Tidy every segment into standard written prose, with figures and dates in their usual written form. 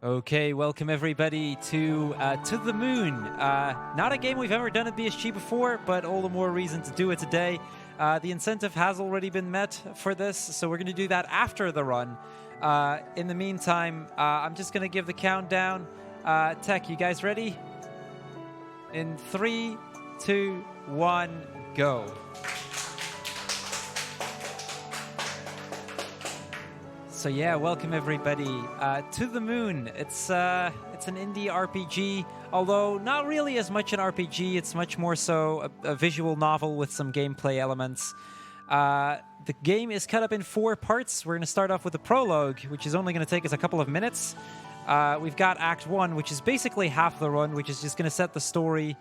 Okay, welcome everybody to the Moon. Not a game we've ever done at BSG before, but all the more reason to do it today. The incentive has already been met for this, so we're going to do that after the run. In the meantime, I'm just going to give the countdown. Tech, you guys ready? In 3, 2, 1, go. So yeah, welcome everybody to the Moon. It's an indie RPG, although not really as much an RPG. It's much more so a visual novel with some gameplay elements. The game is cut up in 4 parts. We're going to start off with the prologue, which is only going to take us a couple of minutes. We've got Act 1, which is basically half the run, which is just going to set the story,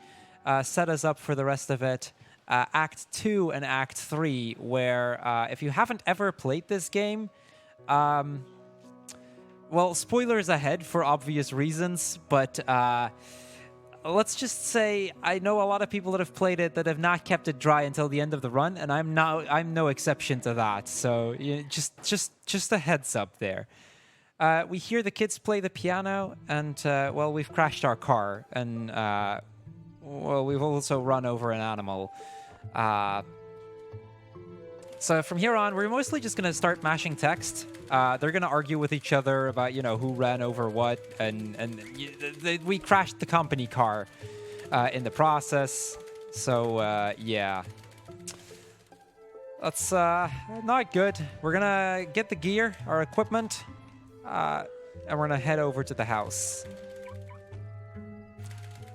set us up for the rest of it. Act 2 and Act 3, where if you haven't ever played this game, well, spoilers ahead for obvious reasons, but let's just say I know a lot of people that have played it that have not kept it dry until the end of the run, and I'm no exception to that. So just a heads up there. We hear the kids play the piano, and well, we've crashed our car, and well, we've also run over an animal. So from here on, we're mostly just going to start mashing text. They're going to argue with each other about, who ran over what, and we crashed the company car in the process. So, yeah. That's not good. We're going to get the gear, our equipment, and we're going to head over to the house.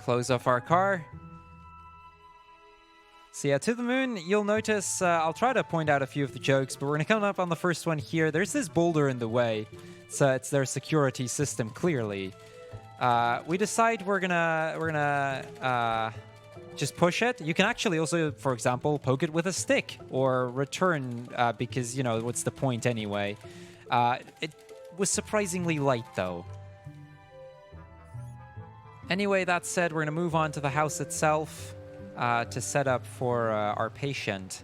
Close off our car. So yeah, to the Moon, you'll notice, I'll try to point out a few of the jokes, but we're going to come up on the first one here. There's this boulder in the way, so it's their security system, clearly. We decide we're gonna just push it. You can actually also, for example, poke it with a stick or return, because, what's the point anyway? It was surprisingly light, though. Anyway, that said, we're going to move on to the house itself. To set up for our patient.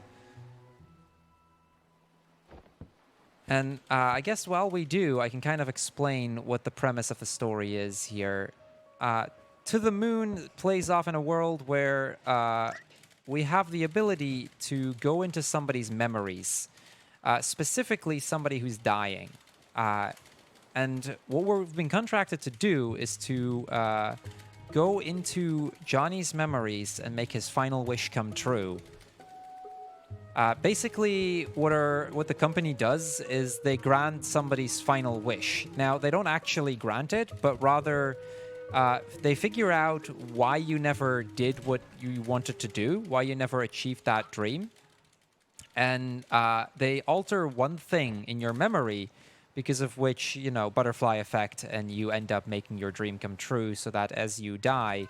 And I guess while we do, I can kind of explain what the premise of the story is here. To the Moon plays off in a world where we have the ability to go into somebody's memories, specifically somebody who's dying. And what we've been contracted to do is to go into Johnny's memories and make his final wish come true. Basically, what the company does is they grant somebody's final wish. Now, they don't actually grant it, but rather they figure out why you never did what you wanted to do, why you never achieved that dream. And they alter one thing in your memory, because of which, butterfly effect, and you end up making your dream come true, so that as you die,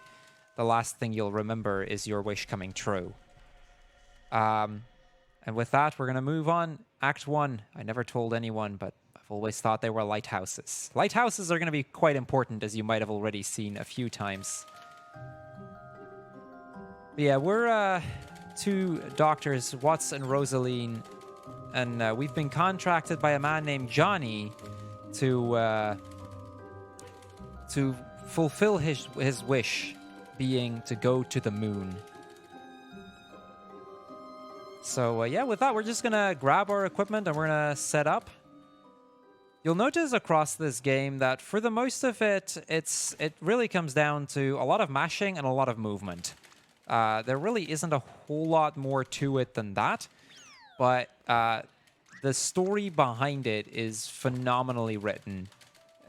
the last thing you'll remember is your wish coming true. And with that, we're going to move on. Act 1. I never told anyone, but I've always thought they were lighthouses. Lighthouses are going to be quite important, as you might have already seen a few times. But yeah, we're 2 doctors, Watts and Rosaline, and we've been contracted by a man named Johnny to fulfill his wish, being to go to the moon. So yeah, with that, we're just gonna grab our equipment and we're gonna set up. You'll notice across this game that for the most of it, it really comes down to a lot of mashing and a lot of movement. There really isn't a whole lot more to it than that. But the story behind it is phenomenally written,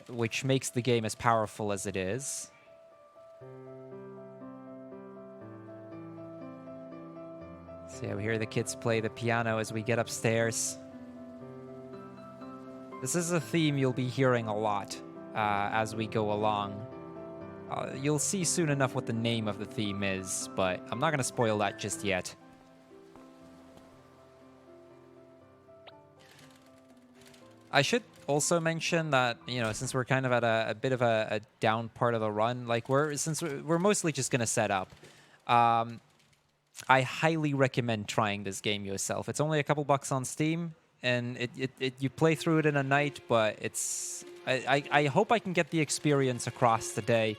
which makes the game as powerful as it is. So yeah, we hear the kids play the piano as we get upstairs. This is a theme you'll be hearing a lot as we go along. You'll see soon enough what the name of the theme is, but I'm not going to spoil that just yet. I should also mention that, since we're kind of at a bit of a down part of the run, since we're mostly just going to set up, I highly recommend trying this game yourself. It's only a couple bucks on Steam. and you play through it in a night, but it's... I hope I can get the experience across today.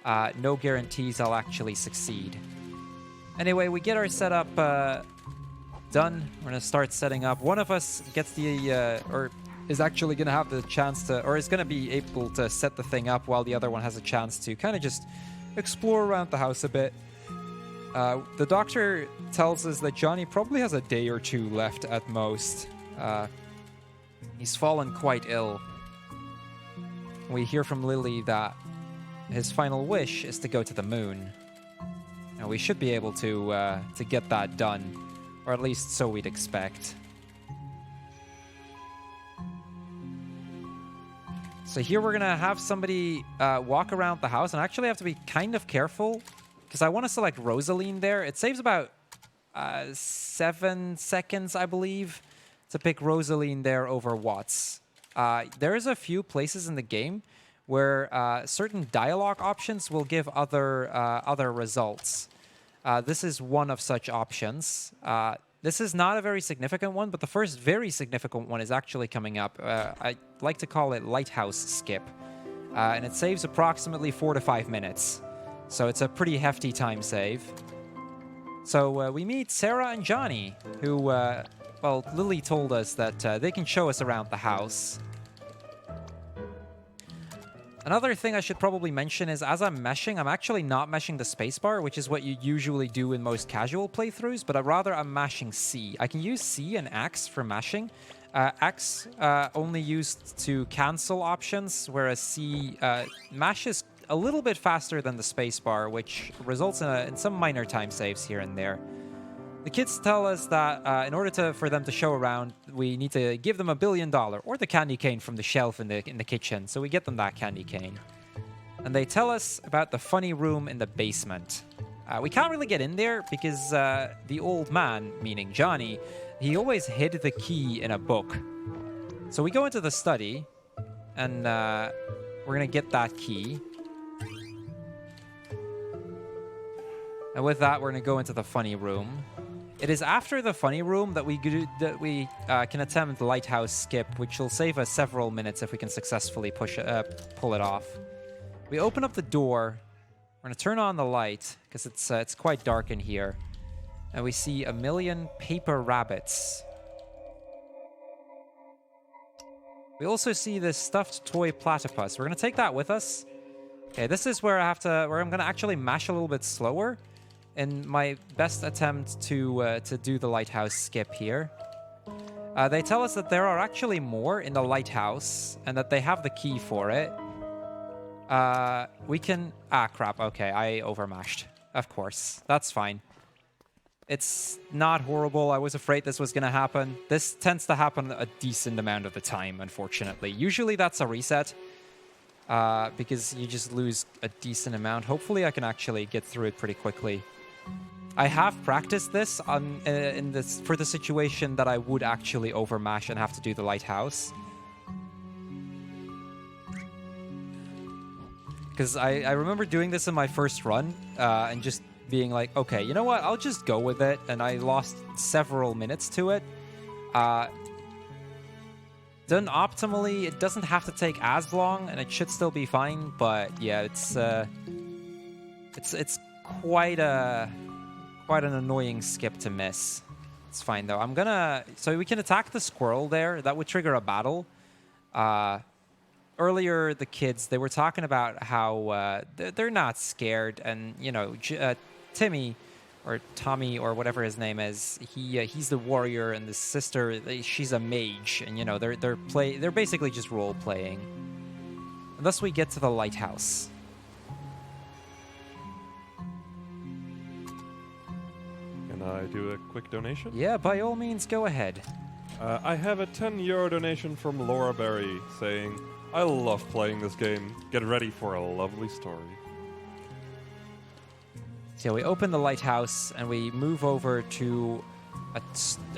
No guarantees I'll actually succeed. Anyway, we get our setup done. We're going to start setting up. One of us gets the... or is actually going to have the chance to... or is going to be able to set the thing up while the other one has a chance to kind of just explore around the house a bit. The doctor tells us that Johnny probably has a day or two left at most. He's fallen quite ill. We hear from Lily that his final wish is to go to the moon. And we should be able to get that done. Or at least so we'd expect. So here we're going to have somebody walk around the house. And I actually have to be kind of careful, because I want to select Rosaline there. It saves about 7 seconds, I believe, to pick Rosaline there over Watts. There's a few places in the game where certain dialogue options will give other results. This is one of such options. This is not a very significant one, but the first very significant one is actually coming up. I like to call it Lighthouse Skip. And it saves approximately 4 to 5 minutes. So it's a pretty hefty time save. So we meet Sarah and Johnny, who, well, Lily told us that they can show us around the house. Another thing I should probably mention is as I'm meshing, I'm actually not meshing the spacebar, which is what you usually do in most casual playthroughs, but rather I'm mashing C. I can use C and X for mashing. X only used to cancel options, whereas C mashes a little bit faster than the spacebar, which results in some minor time saves here and there. The kids tell us that in order for them to show around, we need to give them $1 billion, or the candy cane from the shelf in the kitchen. So we get them that candy cane. And they tell us about the funny room in the basement. We can't really get in there because the old man, meaning Johnny, he always hid the key in a book. So we go into the study, and we're going to get that key. And with that, we're going to go into the funny room. It is after the funny room that we can attempt the lighthouse skip, which will save us several minutes if we can successfully pull it off. We open up the door. We're going to turn on the light because it's quite dark in here. And we see 1 million paper rabbits. We also see this stuffed toy platypus. We're going to take that with us. Okay, this is where I'm going to actually mash a little bit slower in my best attempt to do the lighthouse skip here. They tell us that there are actually more in the lighthouse and that they have the key for it. We can... Ah, crap. Okay, I overmashed. Of course. That's fine. It's not horrible. I was afraid this was going to happen. This tends to happen a decent amount of the time, unfortunately. Usually that's a reset, because you just lose a decent amount. Hopefully I can actually get through it pretty quickly. I have practiced this for the situation that I would actually overmash and have to do the lighthouse. Because I remember doing this in my first run and just being like, okay, you know what? I'll just go with it. And I lost several minutes to it. Done optimally, it doesn't have to take as long, and it should still be fine. But yeah, it's quite an annoying skip to miss. It's fine though. So we can attack the squirrel there. That would trigger a battle. Earlier, the kids, they were talking about how they're not scared, and you know, Timmy or Tommy or whatever his name is, he's the warrior, and the sister, she's a mage, and you know, they're basically just role playing. And thus we get to the lighthouse. Can I do a quick donation? Yeah, by all means, go ahead. I have a €10 donation from Laura Berry saying, I love playing this game. Get ready for a lovely story. So we open the lighthouse and we move over to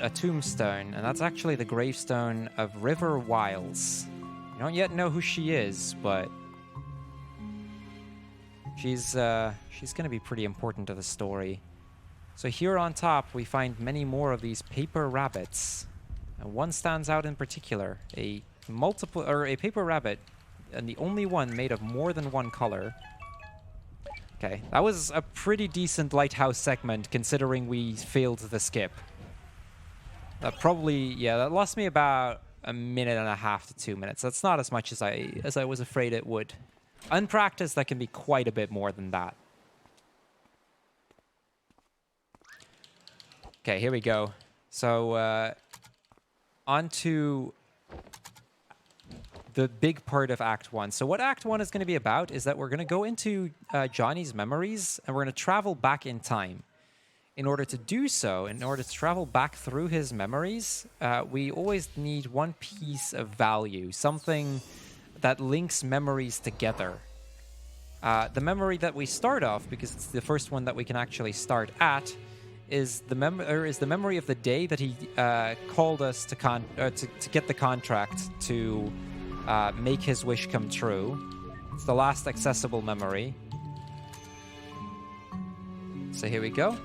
a tombstone, and that's actually the gravestone of River Wiles. We don't yet know who she is, but she's going to be pretty important to the story. So here on top, we find many more of these paper rabbits. And one stands out in particular, a paper rabbit, and the only one made of more than one color. Okay, that was a pretty decent lighthouse segment considering we failed the skip. That probably, yeah, that lost me about a minute and a half to 2 minutes. That's not as much as I was afraid it would. Unpracticed, that can be quite a bit more than that. Okay, here we go. So, on to the big part of Act 1. So what Act 1 is going to be about is that we're going to go into Johnny's memories, and we're going to travel back in time. In order to do so, in order to travel back through his memories, we always need one piece of value, something that links memories together. The memory that we start off, because it's the first one that we can actually start at, is the memory of the day that he called us to get the contract to make his wish come true. It's the last accessible memory. So here we go.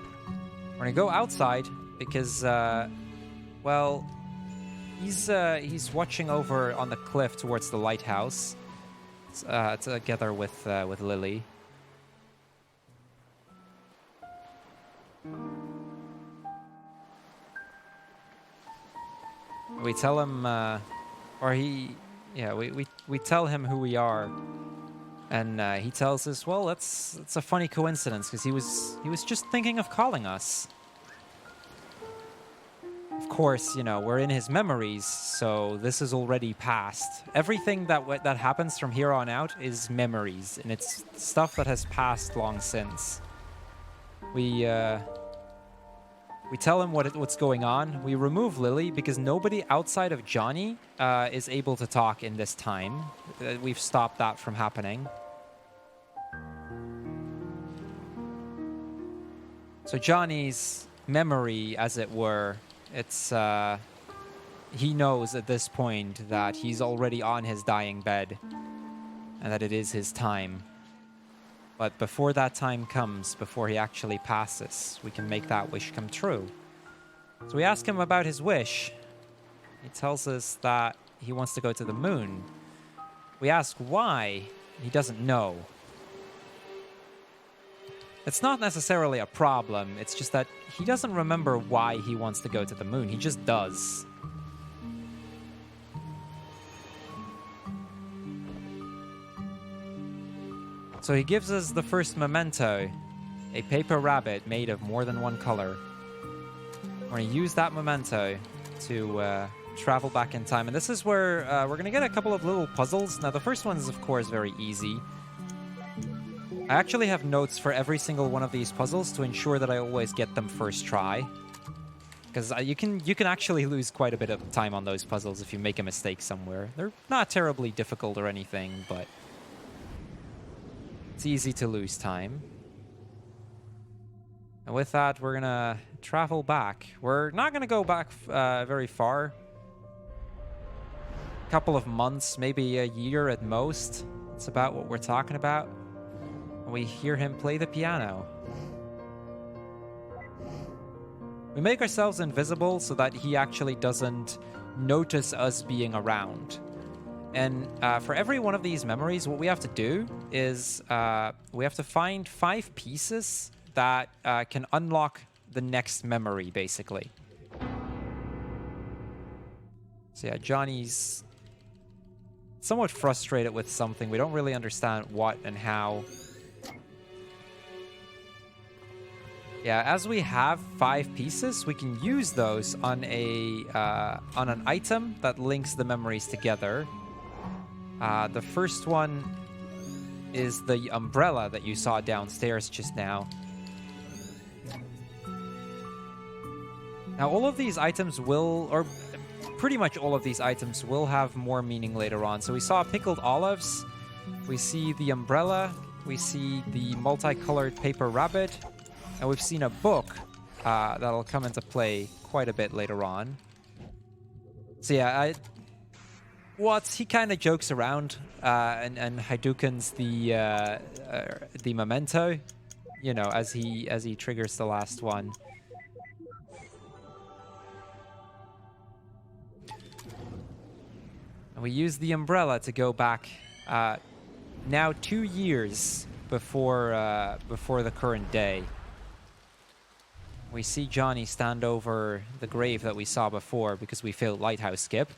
We're gonna go outside because, well, he's watching over on the cliff towards the lighthouse, together with Lily. We tell him, we tell him who we are, and he tells us, well, it's a funny coincidence because he was just thinking of calling us. Of course, you know, we're in his memories, so this is already past. Everything that happens from here on out is memories, and it's stuff that has passed long since. We tell him what's going on. We remove Lily because nobody outside of Johnny is able to talk in this time. We've stopped that from happening. So Johnny's memory, as it were, it's he knows at this point that he's already on his dying bed and that it is his time. But before that time comes, before he actually passes, we can make that wish come true. So we ask him about his wish. He tells us that he wants to go to the moon. We ask why. He doesn't know. It's not necessarily a problem. It's just that he doesn't remember why he wants to go to the moon. He just does. So he gives us the first memento, a paper rabbit made of more than one color. We're going to use that memento to travel back in time. And this is where we're going to get a couple of little puzzles. Now, the first one is, of course, very easy. I actually have notes for every single one of these puzzles to ensure that I always get them first try. Because you can actually lose quite a bit of time on those puzzles if you make a mistake somewhere. They're not terribly difficult or anything, but it's easy to lose time. And with that, we're going to travel back. We're not going to go back very far. A couple of months, maybe a year at most. That's about what we're talking about. And we hear him play the piano. We make ourselves invisible so that he actually doesn't notice us being around. And for every one of these memories, what we have to do is we have to find 5 pieces that can unlock the next memory, basically. So yeah, Johnny's somewhat frustrated with something. We don't really understand what and how. Yeah, as we have 5 pieces, we can use those on an item that links the memories together. The first one is the umbrella that you saw downstairs just now. Now, all of these items will, or pretty much all of these items will have more meaning later on. So we saw pickled olives, we see the umbrella, we see the multicolored paper rabbit, and we've seen a book that'll come into play quite a bit later on. So yeah, he kind of jokes around and Hadoukens the memento, you know, as he triggers the last one. And we use the umbrella to go back now 2 years before the current day. We see Johnny stand over the grave that we saw before because we failed Lighthouse Skip.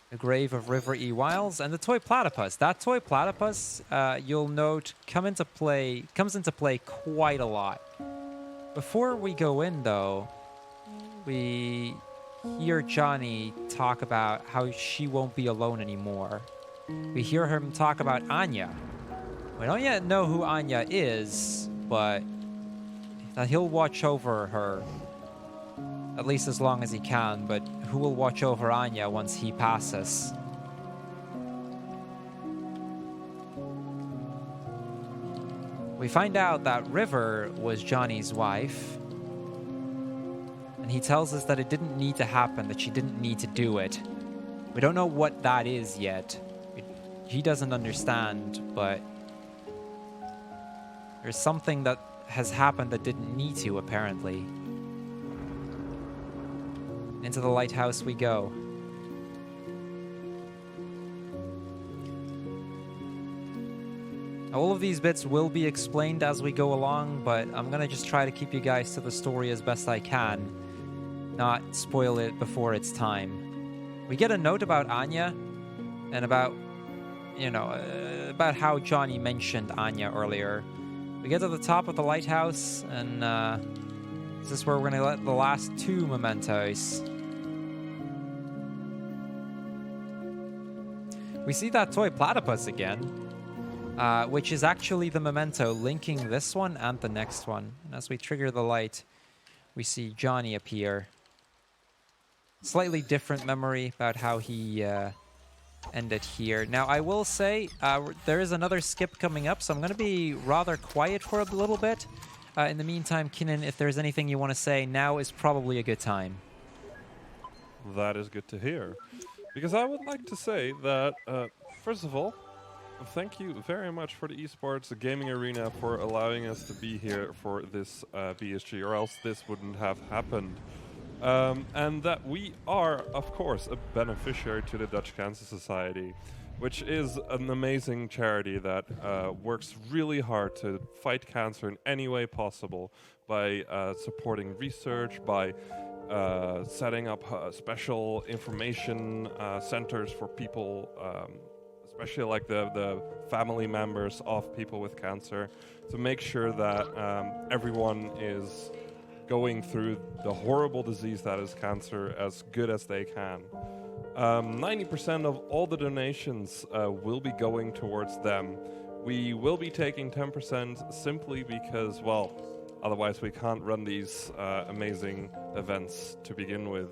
The grave of River E. Wiles and the toy platypus. That toy platypus, you'll note, comes into play quite a lot. Before we go in, though, we hear Johnny talk about how she won't be alone anymore. We hear him talk about Anya. We don't yet know who Anya is, but that he'll watch over her, at least as long as he can, but who will watch over Anya once he passes? We find out that River was Johnny's wife, and he tells us that it didn't need to happen, that she didn't need to do it. We don't know what that is yet. He doesn't understand, but there's something that has happened that didn't need to, apparently. Into the lighthouse we go. All of these bits will be explained as we go along, but I'm gonna just try to keep you guys to the story as best I can, not spoil it before it's time. We get a note about Anya and about, you know, about how Johnny mentioned Anya earlier. We get to the top of the lighthouse, and this is where we're gonna let the last 2 mementos. We see that toy platypus again, which is actually the memento linking this one and the next one. And as we trigger the light, we see Johnny appear. Slightly different memory about how he ended here. Now, I will say there is another skip coming up, so I'm going to be rather quiet for a little bit. In the meantime, Kinnan, if there's anything you want to say, now is probably a good time. That is good to hear. Because I would like to say that, first of all, thank you very much for the esports gaming arena for allowing us to be here for this BSG, or else this wouldn't have happened. And that we are, of course, a beneficiary to the Dutch Cancer Society, which is an amazing charity that works really hard to fight cancer in any way possible by supporting research, by setting up special information centers for people, especially like the family members of people with cancer, to make sure that everyone is going through the horrible disease that is cancer as good as they can. 90% of all the donations will be going towards them. We will be taking 10% simply because, well, otherwise we can't run these amazing events to begin with.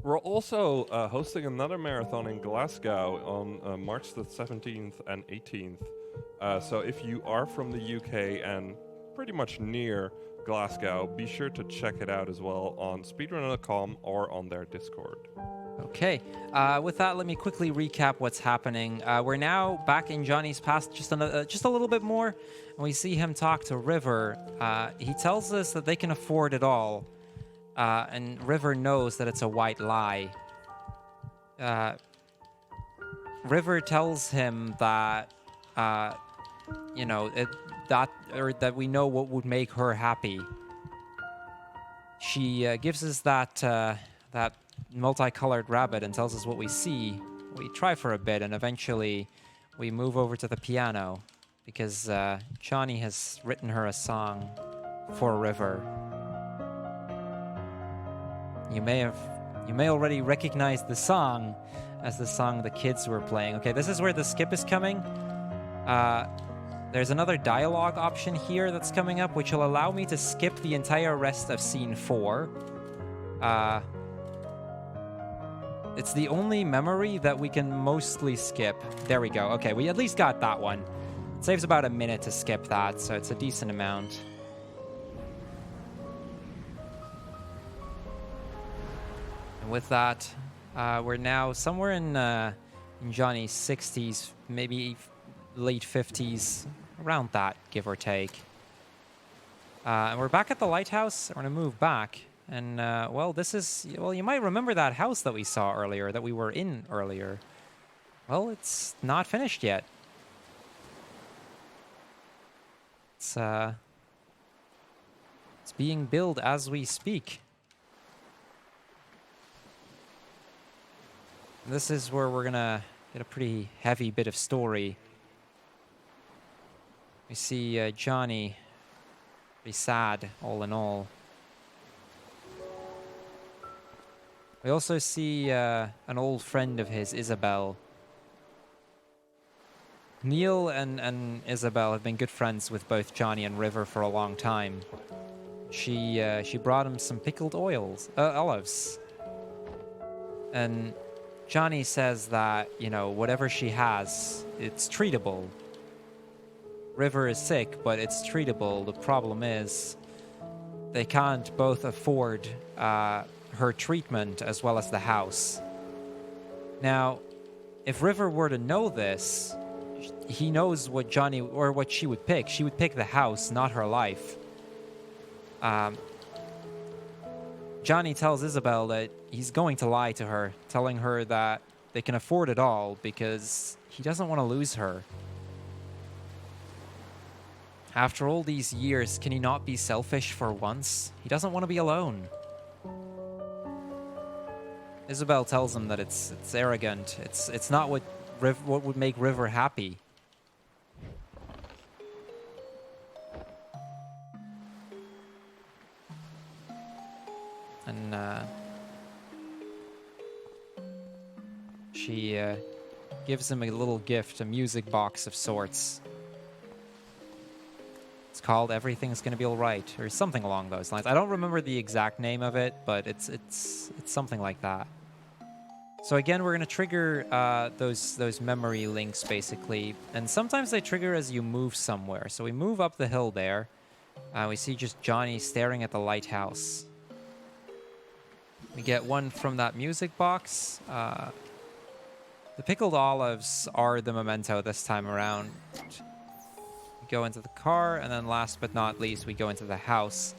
We're also hosting another marathon in Glasgow on March the 17th and 18th. So if you are from the UK and pretty much near Glasgow, be sure to check it out as well on speedrunner.com or on their Discord. Okay, with that, let me quickly recap what's happening. We're now back in Johnny's past just a little bit more, and we see him talk to River. He tells us that they can afford it all, and River knows that it's a white lie. River tells him that, you know, that we know what would make her happy. She gives us that multicolored rabbit and tells us what we see. We try for a bit, and eventually we move over to the piano because Johnny has written her a song for River. You may already recognize the song as the song the kids were playing. Okay, this is where the skip is coming. There's another dialogue option here that's coming up, which will allow me to skip the entire rest of scene 4. It's the only memory that we can mostly skip. There we go. Okay, we at least got that one. It saves about a minute to skip that, so it's a decent amount. And with that, we're now somewhere in Johnny's 60s, maybe late 50s, around that, give or take. And we're back at the lighthouse. We're going to move back. And, well, this is... Well, you might remember that house that we saw earlier, that we were in earlier. Well, it's not finished yet. It's being built as we speak. And this is where we're going to get a pretty heavy bit of story. We see Johnny... pretty sad, all in all. We also see an old friend of his, Isabel. Neil and Isabel have been good friends with both Johnny and River for a long time. She brought him some pickled olives. And Johnny says that, you know, whatever she has, it's treatable. River is sick, but it's treatable. The problem is they can't both afford her treatment as well as the house. Now, if River were to know this, he knows what Johnny or what she would pick. She would pick the house, not her life. Johnny tells Isabel that he's going to lie to her, telling her that they can afford it all because he doesn't want to lose her. After all these years, can he not be selfish for once? He doesn't want to be alone. Isabel tells him that it's arrogant. It's not what would make River happy. And she gives him a little gift, a music box of sorts. It's called Everything's Gonna Be Alright, or something along those lines. I don't remember the exact name of it, but it's something like that. So again, we're gonna trigger those memory links basically, and sometimes they trigger as you move somewhere. So we move up the hill there. We see just Johnny staring at the lighthouse. We get one from that music box. The pickled olives are the memento this time around. Go into the car, and then last but not least, we go into the house.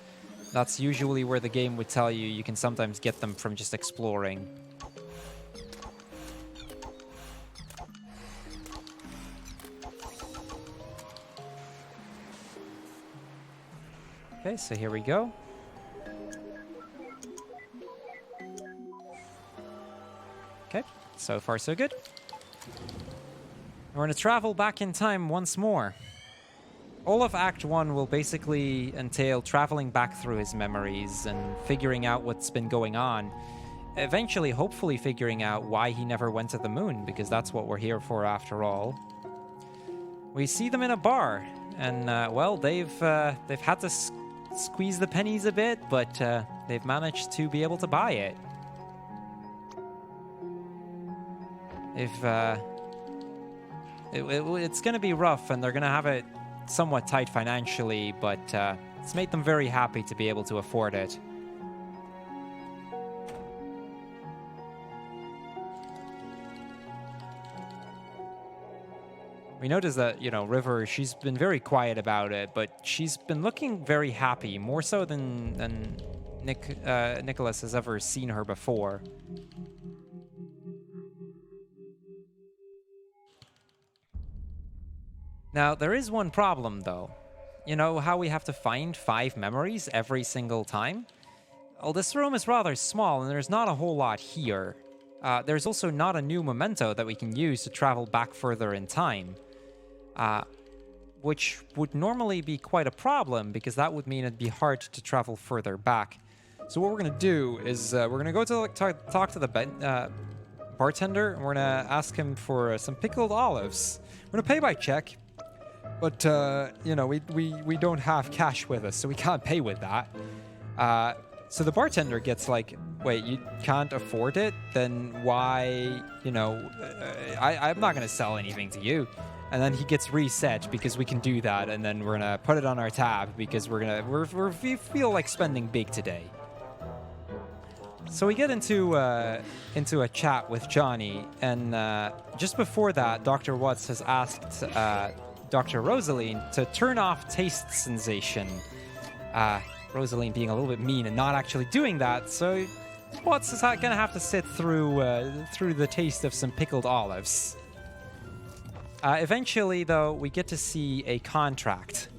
That's usually where the game would tell you can sometimes get them from just exploring. Okay, so here we go. Okay, so far so good. We're going to travel back in time once more. All of Act 1 will basically entail traveling back through his memories and figuring out what's been going on. Eventually, hopefully figuring out why he never went to the moon, because that's what we're here for after all. We see them in a bar, and well, they've had to squeeze the pennies a bit, but they've managed to be able to buy it. It's going to be rough, and they're going to have it somewhat tight financially, but it's made them very happy to be able to afford it. We notice that, you know, River, she's been very quiet about it, but she's been looking very happy, more so than Nicholas has ever seen her before. Now, there is one problem, though. You know how we have to find 5 memories every single time? Well, this room is rather small, and there's not a whole lot here. There's also not a new memento that we can use to travel back further in time. Which would normally be quite a problem, because that would mean it'd be hard to travel further back. So what we're going to do is we're going to go to talk to the bartender, and we're going to ask him for some pickled olives. We're going to pay by check. But, you know, we don't have cash with us, so we can't pay with that. So the bartender gets like, wait, you can't afford it? Then why, you know, I'm not going to sell anything to you. And then he gets reset because we can do that, and then we're going to put it on our tab because we feel like spending big today. So we get into a chat with Johnny, and just before that, Dr. Watts has asked Dr. Rosaline to turn off taste sensation Rosaline being a little bit mean and not actually doing that, so Watts is gonna have to sit through through the taste of some pickled olives. Eventually, though, we get to see a contract.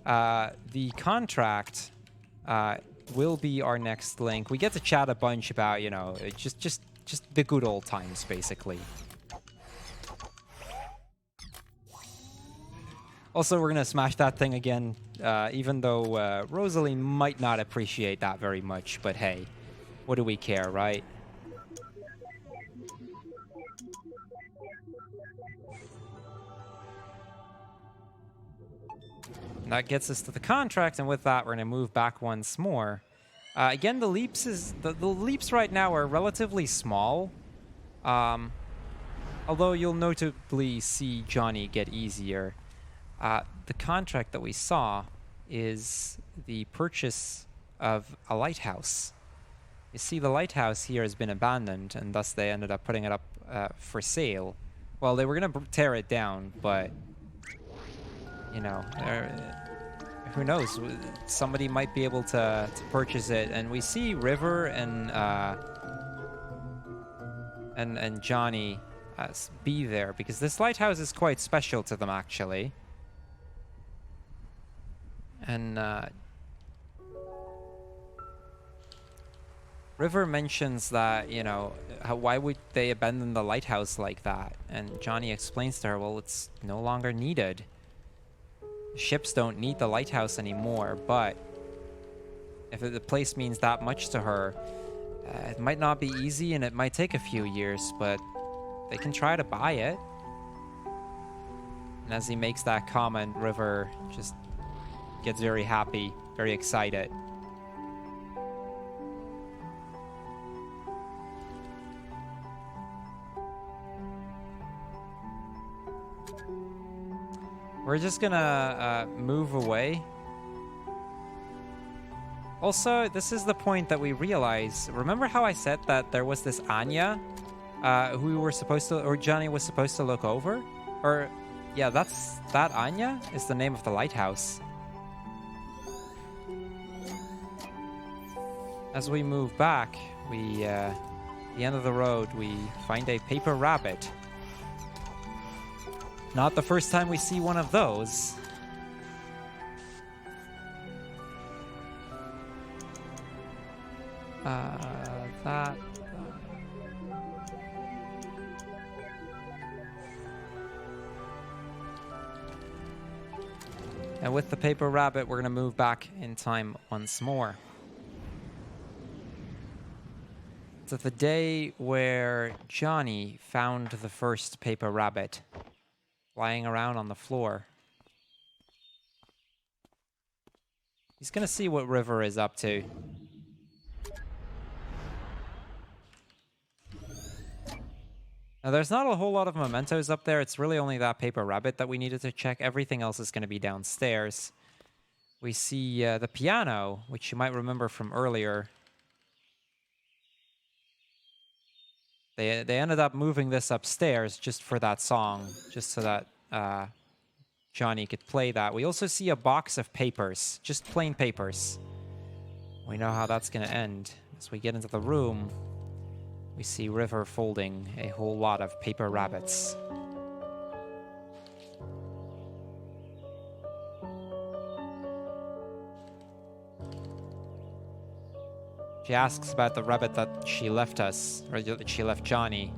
The contract will be our next link. We get to chat a bunch about, you know, just the good old times, basically. Also, we're gonna smash that thing again, even though Rosaline might not appreciate that very much. But hey, what do we care, right? And that gets us to the contract, and with that, we're gonna move back once more. Again, the leaps the leaps right now are relatively small, although you'll notably see Johnny get easier. The contract that we saw is the purchase of a lighthouse. You see, the lighthouse here has been abandoned, and thus they ended up putting it up for sale. Well, they were going to tear it down, but, you know, who knows? Somebody might be able to purchase it. And we see River and Johnny be there, because this lighthouse is quite special to them, actually. And River mentions that, you know, why would they abandon the lighthouse like that? And Johnny explains to her, well, it's no longer needed. Ships don't need the lighthouse anymore, but if the place means that much to her, it might not be easy and it might take a few years, but they can try to buy it. And as he makes that comment, River just gets very happy, very excited. We're just gonna move away. Also, this is the point that we realize. Remember how I said that there was this Anya who we were supposed to, or Johnny was supposed to look over? Or, yeah, that Anya is the name of the lighthouse. As we move back, at the end of the road, we find a paper rabbit. Not the first time we see one of those. That... And with the paper rabbit, we're going to move back in time once more. To the day where Johnny found the first paper rabbit lying around on the floor. He's gonna see what River is up to. Now, there's not a whole lot of mementos up there. It's really only that paper rabbit that we needed to check. Everything else is gonna be downstairs. We see the piano, which you might remember from earlier. They ended up moving this upstairs just for that song, just so that Johnny could play that. We also see a box of papers, just plain papers. We know how that's going to end. As we get into the room, we see River folding a whole lot of paper rabbits. She asks about the rabbit that she left us, or that she left Johnny.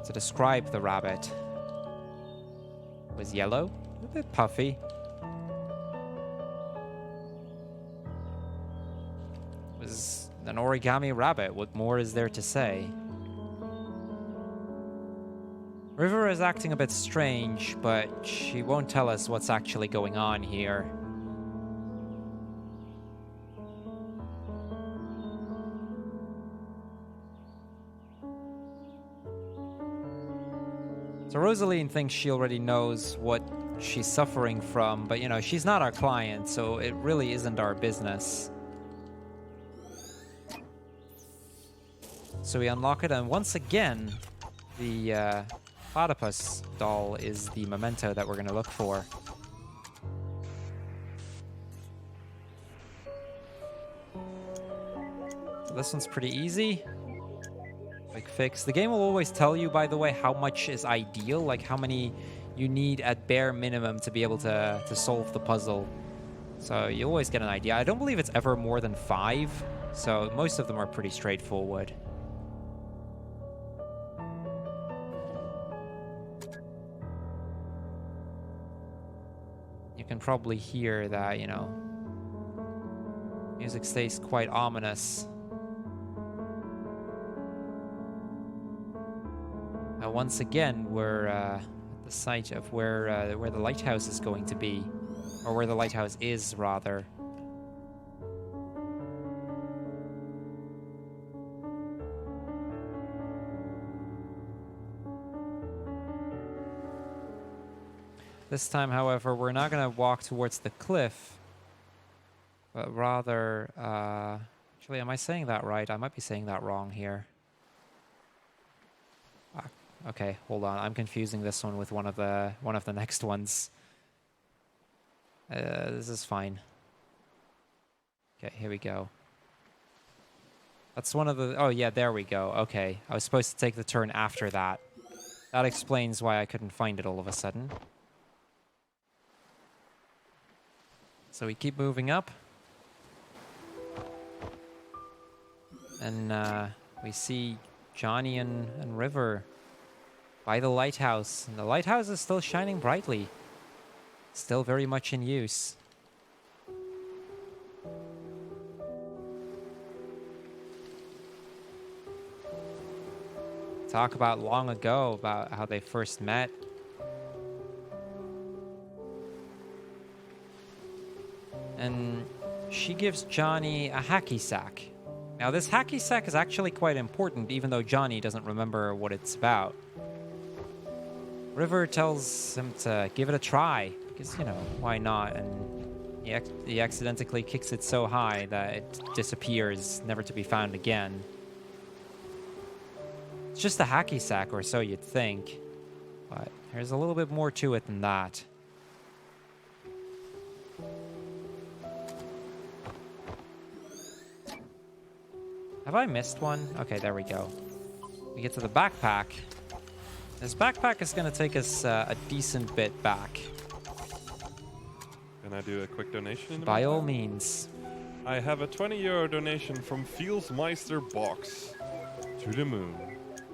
To describe the rabbit, it was yellow, a bit puffy. It was an origami rabbit. What more is there to say? River is acting a bit strange, but she won't tell us what's actually going on here. So Rosaline thinks she already knows what she's suffering from, but, you know, she's not our client, so it really isn't our business. So we unlock it, and once again, the platypus doll is the memento that we're going to look for. this one's pretty easy. Quick fix. The game will always tell you, by the way, how much is ideal, like how many you need at bare minimum to be able to solve the puzzle. So you always get an idea. I don't believe it's ever more than 5, so most of them are pretty straightforward. You can probably hear that, you know, music stays quite ominous. Once again, we're at the site of where the lighthouse is going to be, or where the lighthouse is, rather. This time, however, we're not going to walk towards the cliff, but rather, actually, am I saying that right? I might be saying that wrong here. Okay, hold on. I'm confusing this one with one of the next ones. This is fine. Okay, here we go. That's one of the... Oh, yeah, there we go. Okay, I was supposed to take the turn after that. That explains why I couldn't find it all of a sudden. So we keep moving up. And we see Johnny and River by the lighthouse. And the lighthouse is still shining brightly. Still very much in use. Talk about long ago, about how they first met. And she gives Johnny a hacky sack. Now this hacky sack is actually quite important, even though Johnny doesn't remember what it's about. River tells him to give it a try, because, you know, why not? And he accidentally kicks it so high that it disappears, never to be found again. It's just a hacky sack, or so you'd think, but there's a little bit more to it than that. Have I missed one? Okay, there we go. We get to the backpack. This backpack is going to take us a decent bit back. Can I do a quick donation in the By meantime? all means. I have a 20 € donation from Fielsmeister Box. To the moon.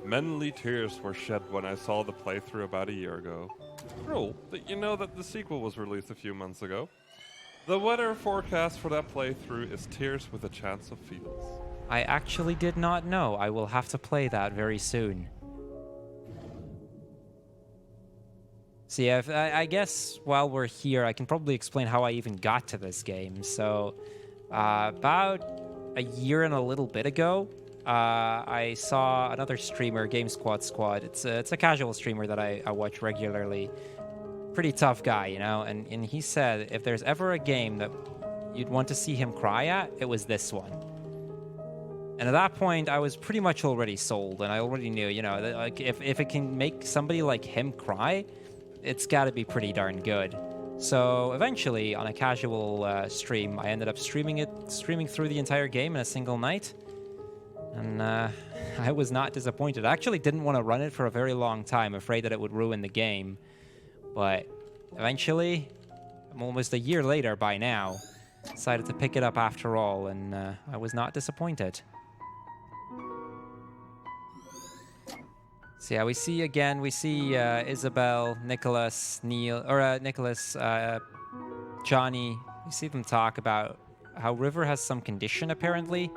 Manly tears were shed when I saw the playthrough about a year ago. Crrool, did you know that the sequel was released a few months ago? The weather forecast for that playthrough is tears with a chance of feels. I actually did not know. I will have to play that very soon. So yeah, I guess while we're here, I can probably explain how I even got to this game. So, about a year and a little bit ago, I saw another streamer, Game Squad. It's a casual streamer that I watch regularly. Pretty tough guy, you know, and he said if there's ever a game that you'd want to see him cry at, it was this one. And at that point, I was pretty much already sold, and I already knew, you know, that, like, if it can make somebody like him cry, it's got to be pretty darn good. So eventually, on a casual stream, I ended up streaming through the entire game in a single night. And I was not disappointed. I actually didn't want to run it for a very long time, afraid that it would ruin the game. But eventually, almost a year later by now, decided to pick it up after all, and I was not disappointed. So yeah, we see Isabel, Nicholas, Johnny. We see them talk about how River has some condition, apparently.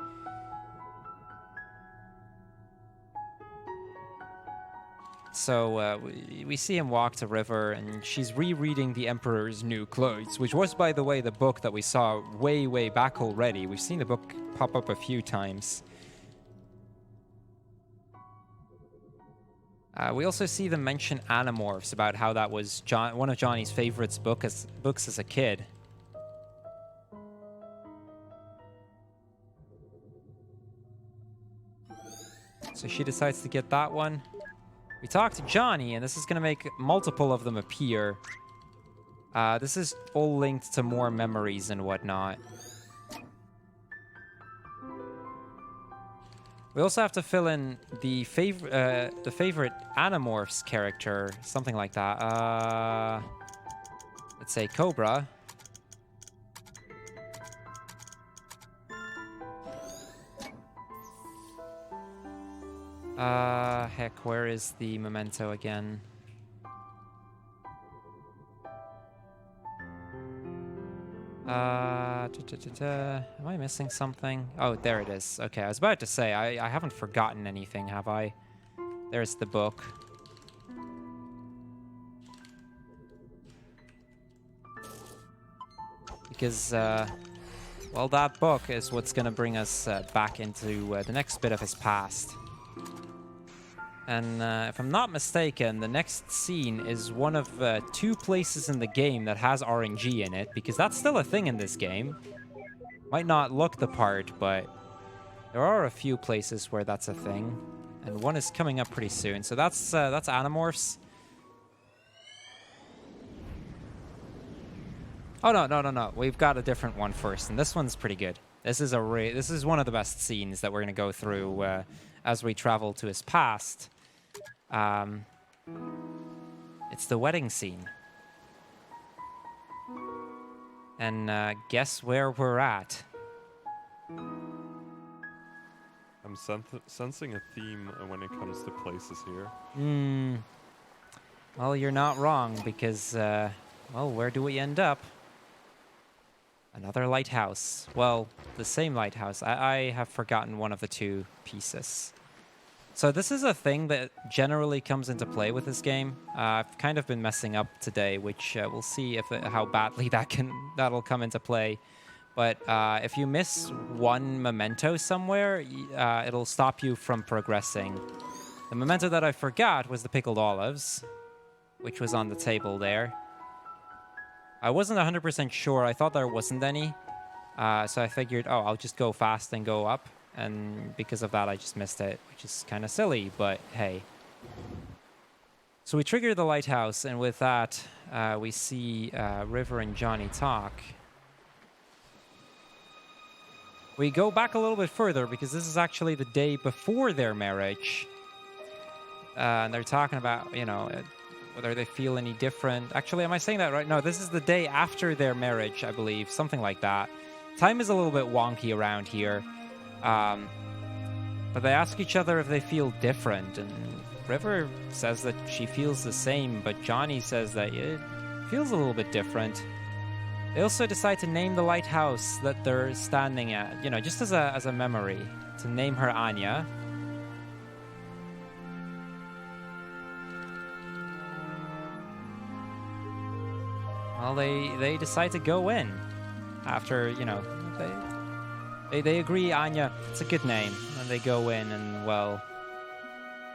So we see him walk to River, and she's rereading The Emperor's New Clothes, which was, by the way, the book that we saw way, way back already. We've seen the book pop up a few times. We also see them mention Animorphs, about how that was one of Johnny's favorites books as a kid. So she decides to get that one. We talk to Johnny, and this is going to make multiple of them appear. This is all linked to more memories and whatnot. We also have to fill in the favorite Animorphs character, something like that. Let's say Cobra. Heck, where is the memento again? Am I missing something? Oh, there it is. Okay, I was about to say, I haven't forgotten anything, have I? There's the book. Because, well, that book is what's going to bring us back into the next bit of his past. And if I'm not mistaken, the next scene is one of 2 places in the game that has RNG in it, because that's still a thing in this game. Might not look the part, but there are a few places where that's a thing. And one is coming up pretty soon. So that's Animorphs. Oh, no. We've got a different one first, and this one's pretty good. This is one of the best scenes that we're going to go through as we travel to his past. It's the wedding scene. And guess where we're at? I'm sensing a theme when it comes to places here. Well, you're not wrong, because, well, where do we end up? Another lighthouse. Well, the same lighthouse. I have forgotten one of the 2 pieces. So this is a thing that generally comes into play with this game. I've kind of been messing up today, which we'll see how badly that'll come into play. But if you miss one memento somewhere, it'll stop you from progressing. The memento that I forgot was the pickled olives, which was on the table there. I wasn't 100% sure. I thought there wasn't any. So I figured, oh, I'll just go fast and go up. And because of that, I just missed it, which is kind of silly, but hey. So we trigger the lighthouse, and with that, we see River and Johnny talk. We go back a little bit further, because this is actually the day before their marriage. And they're talking about, you know, whether they feel any different. Actually, am I saying that right? No, this is the day after their marriage, I believe. Something like that. Time is a little bit wonky around here. But they ask each other if they feel different, and River says that she feels the same, but Johnny says that it feels a little bit different. They also decide to name the lighthouse that they're standing at, you know, just as a memory, to name her Anya. Well, they decide to go in after, you know, they agree, Anya, it's a good name. And they go in and, well,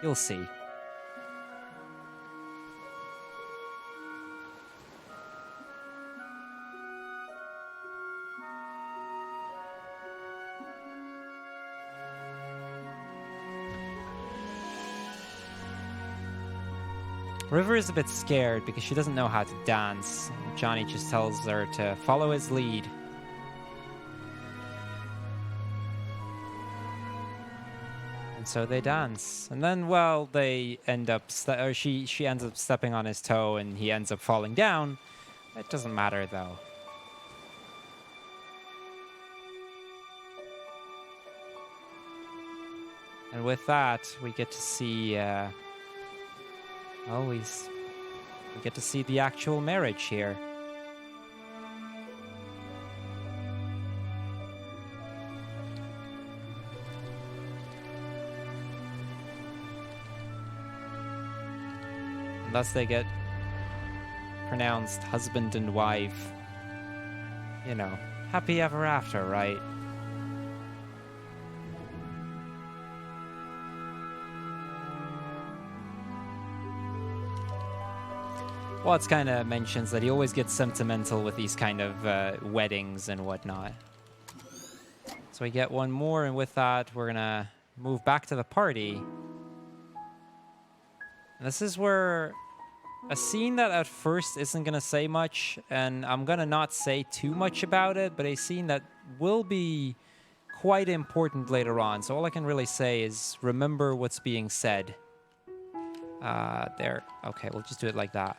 you'll see. River is a bit scared because she doesn't know how to dance. Johnny just tells her to follow his lead. And so they dance. And then, well, they end up... she ends up stepping on his toe and he ends up falling down. It doesn't matter, though. And with that, we get to see... we get to see the actual marriage here. And thus they get pronounced husband and wife. You know, happy ever after, right? Watts kind of mentions that he always gets sentimental with these kind of weddings and whatnot. So we get one more, and with that, we're gonna move back to the party. And this is where a scene that at first isn't gonna say much, and I'm gonna not say too much about it, but a scene that will be quite important later on, so all I can really say is remember what's being said. There. Okay, we'll just do it like that.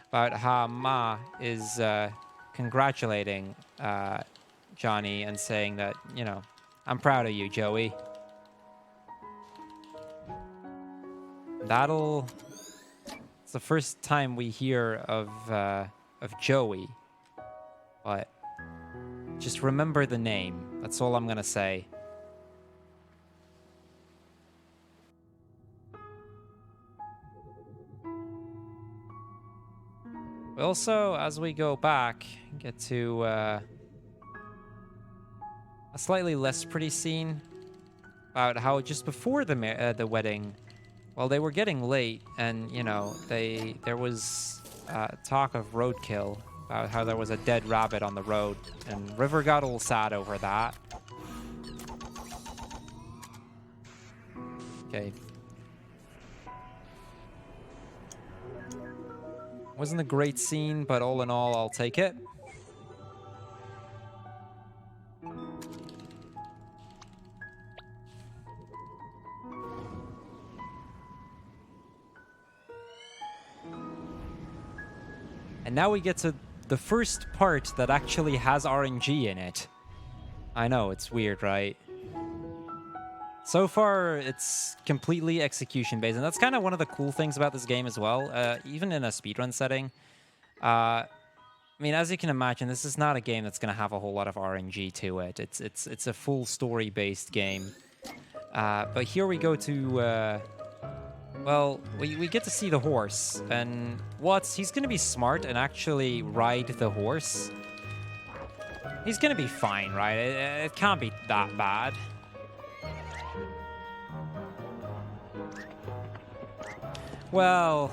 About how Ma is congratulating Johnny and saying that, you know, I'm proud of you, Joey. It's the first time we hear of Joey, but just remember the name. That's all I'm gonna say. We also, as we go back, get to a slightly less pretty scene about how just before the wedding, well, they were getting late, and you know there was talk of roadkill, about how there was a dead rabbit on the road, and River got all sad over that. Okay. Wasn't a great scene, but all in all, I'll take it. And now we get to the first part that actually has RNG in it. I know, it's weird, right? So far, it's completely execution-based, and that's kind of one of the cool things about this game as well, even in a speedrun setting. I mean, as you can imagine, this is not a game that's going to have a whole lot of RNG to it. It's a full story-based game. But here we go to... well, we get to see the horse, and he's going to be smart and actually ride the horse. He's going to be fine, right? It can't be that bad. Well,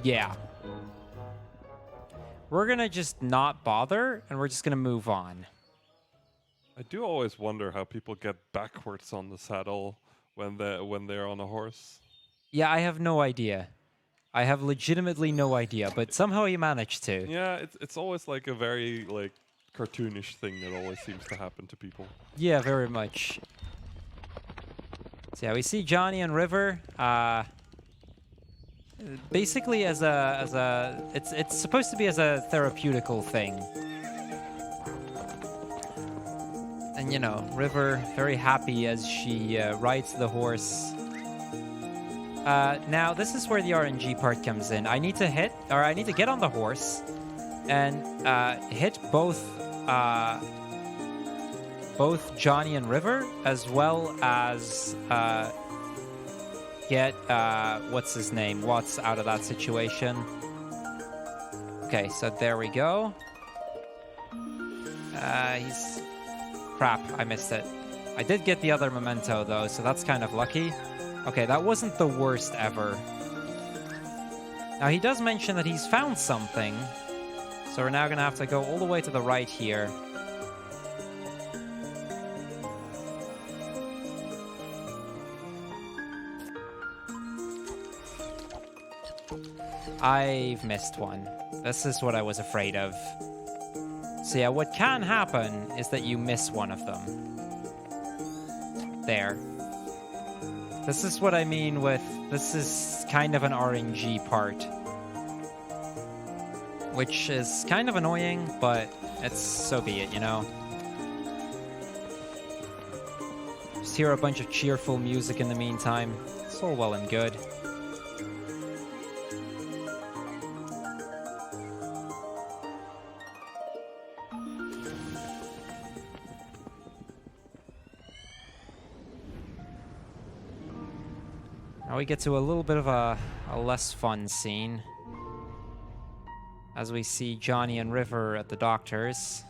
yeah. We're going to just not bother, and we're just going to move on. I do always wonder how people get backwards on the saddle when they're on a horse. Yeah, I have no idea. I have legitimately no idea, but somehow he managed to. Yeah, it's always like a very like cartoonish thing that always seems to happen to people. Yeah, very much. So yeah, we see Johnny and River. Basically, it's supposed to be as a therapeutical thing. And you know, River very happy as she rides the horse. Now this is where the RNG part comes in. I need to get on the horse and hit both Johnny and River, as well as get Watts out of that situation. Okay, so there we go. Crap, I missed it. I did get the other memento though, so that's kind of lucky. Okay, that wasn't the worst ever. Now he does mention that he's found something, so we're now gonna have to go all the way to the right here. I've missed one. This is what I was afraid of. So yeah, what can happen is that you miss one of them. There. This is what I mean with, this is kind of an RNG part. Which is kind of annoying, but it's so be it, you know? Just hear a bunch of cheerful music in the meantime. It's all well and good. Now we get to a little bit of a less fun scene. As we see Johnny and River at the doctor's.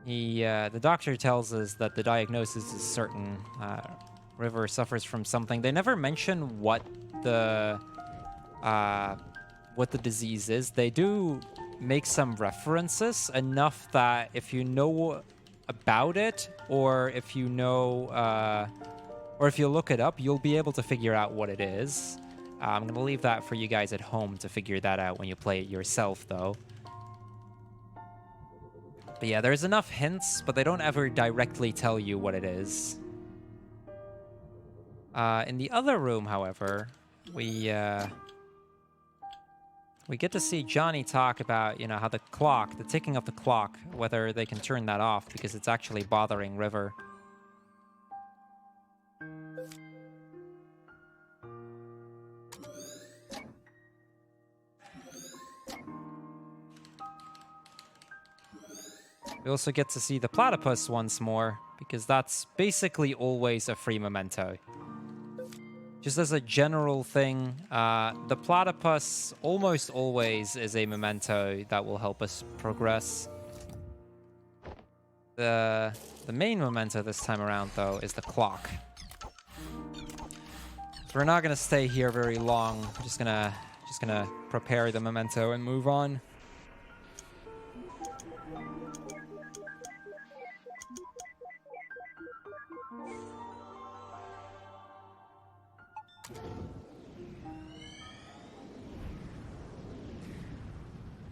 The doctor tells us that the diagnosis is certain. River suffers from something. They never mention what the disease is. They do make some references, enough that if you know about it, or if you know... or if you look it up, you'll be able to figure out what it is. I'm going to leave that for you guys at home to figure that out when you play it yourself, though. But yeah, there's enough hints, but they don't ever directly tell you what it is. In the other room, however, we get to see Johnny talk about, you know, how the ticking of the clock, whether they can turn that off because it's actually bothering River. We also get to see the platypus once more, because that's basically always a free memento. Just as a general thing, the platypus almost always is a memento that will help us progress. The main memento this time around, though, is the clock. So we're not gonna stay here very long. I'm just gonna prepare the memento and move on.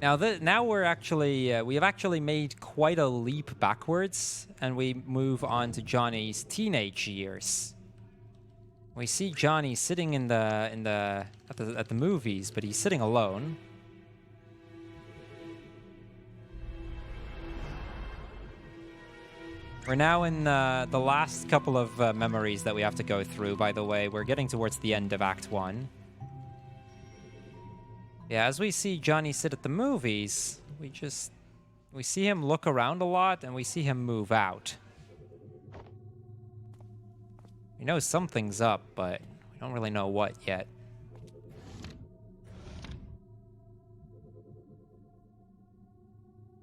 Now we're actually we have actually made quite a leap backwards, and we move on to Johnny's teenage years. We see Johnny sitting at the movies, but he's sitting alone. We're now in the last couple of memories that we have to go through. By the way, we're getting towards the end of Act 1. Yeah, as we see Johnny sit at the movies, we see him look around a lot, and we see him move out. We know something's up, but we don't really know what yet.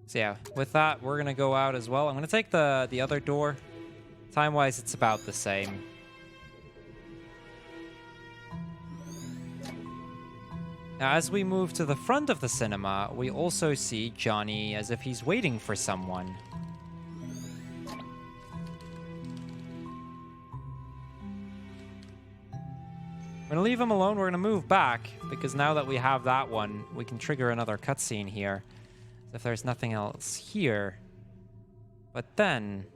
So yeah, with that, we're gonna go out as well. I'm gonna take the other door. Time-wise, it's about the same. Now, as we move to the front of the cinema, we also see Johnny as if he's waiting for someone. We're gonna leave him alone. We're gonna move back, because now that we have that one, we can trigger another cutscene here. If there's nothing else here. But then,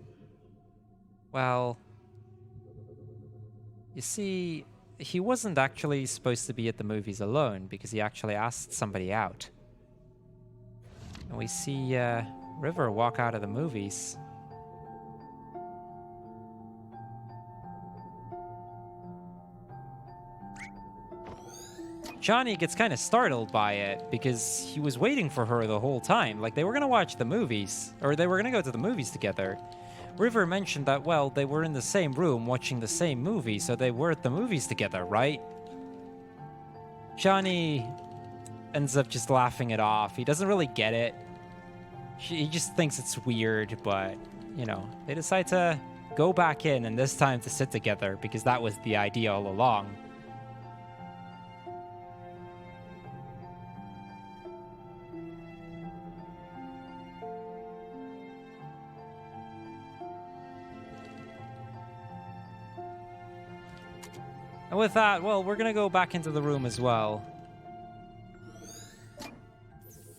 well, you see, he wasn't actually supposed to be at the movies alone, because he actually asked somebody out. And we see River walk out of the movies. Johnny gets kind of startled by it, because he was waiting for her the whole time. Like, they were going to watch the movies, or they were going to go to the movies together. River mentioned that, well, they were in the same room watching the same movie, so they were at the movies together, right? Johnny ends up just laughing it off. He doesn't really get it. He just thinks it's weird, but, you know, they decide to go back in, and this time to sit together, because that was the idea all along. And with that, well, we're gonna go back into the room as well.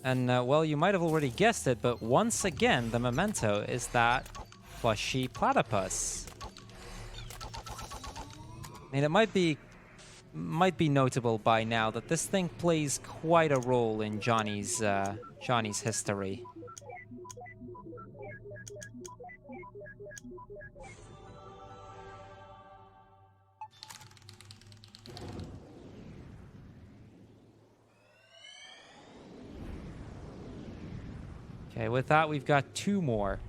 And, well, you might have already guessed it, but once again, the memento is that plushy platypus. I mean, it might be notable by now that this thing plays quite a role in Johnny's history. Okay, with that, we've got 2 more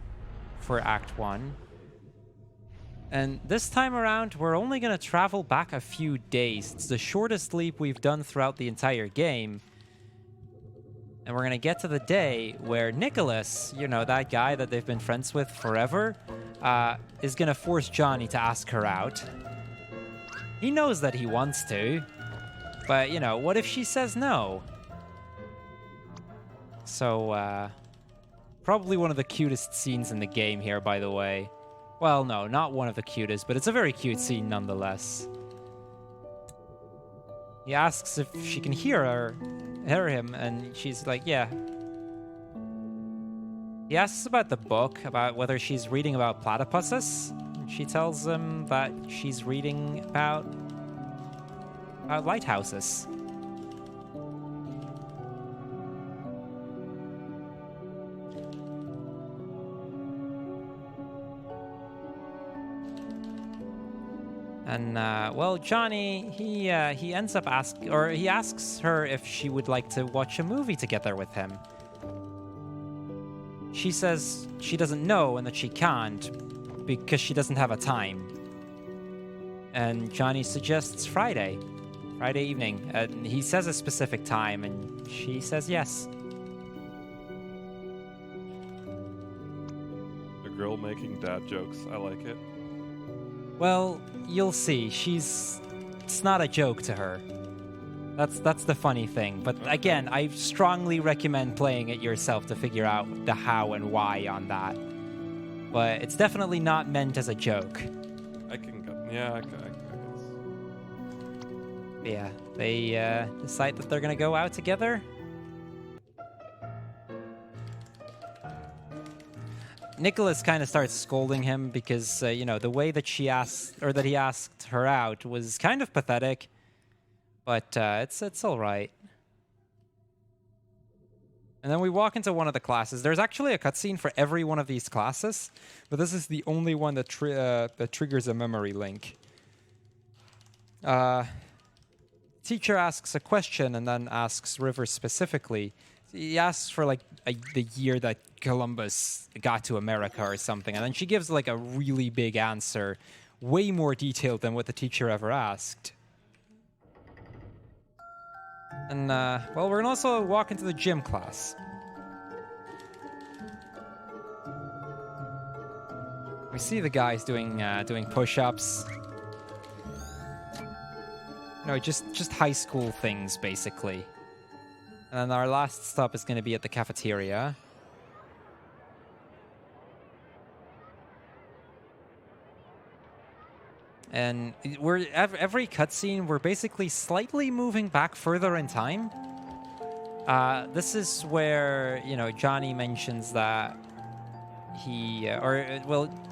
for Act 1. And this time around, we're only going to travel back a few days. It's the shortest leap we've done throughout the entire game. And we're going to get to the day where Nicholas, you know, that guy that they've been friends with forever, is going to force Johnny to ask her out. He knows that he wants to. But, you know, what if she says no? So, probably one of the cutest scenes in the game here, by the way. Well, no, not one of the cutest, but it's a very cute scene nonetheless. He asks if she can hear him, and she's like, yeah. He asks about the book, about whether she's reading about platypuses. She tells him that she's reading about lighthouses. And well, Johnny, he ends up he asks her if she would like to watch a movie together with him. She says she doesn't know and that she can't because she doesn't have a time. And Johnny suggests Friday evening. And he says a specific time, and she says yes. A girl making dad jokes. I like it. Well, you'll see. It's not a joke to her. That's the funny thing. But again, I strongly recommend playing it yourself to figure out the how and why on that. But it's definitely not meant as a joke. I guess. Yeah, they decide that they're gonna go out together. Nicholas kind of starts scolding him because, the way that he asked her out was kind of pathetic. But it's all right. And then we walk into one of the classes. There's actually a cutscene for every one of these classes, but this is the only one that triggers a memory link. Teacher asks a question and then asks River specifically. He asks for the year that Columbus got to America or something, and then she gives a really big answer, way more detailed than what the teacher ever asked. And well, we're gonna also walk into the gym class. We see the guys doing push-ups. Just high school things, basically. And then our last stop is going to be at the cafeteria. And every cutscene, we're basically slightly moving back further in time. This is where, Johnny mentions that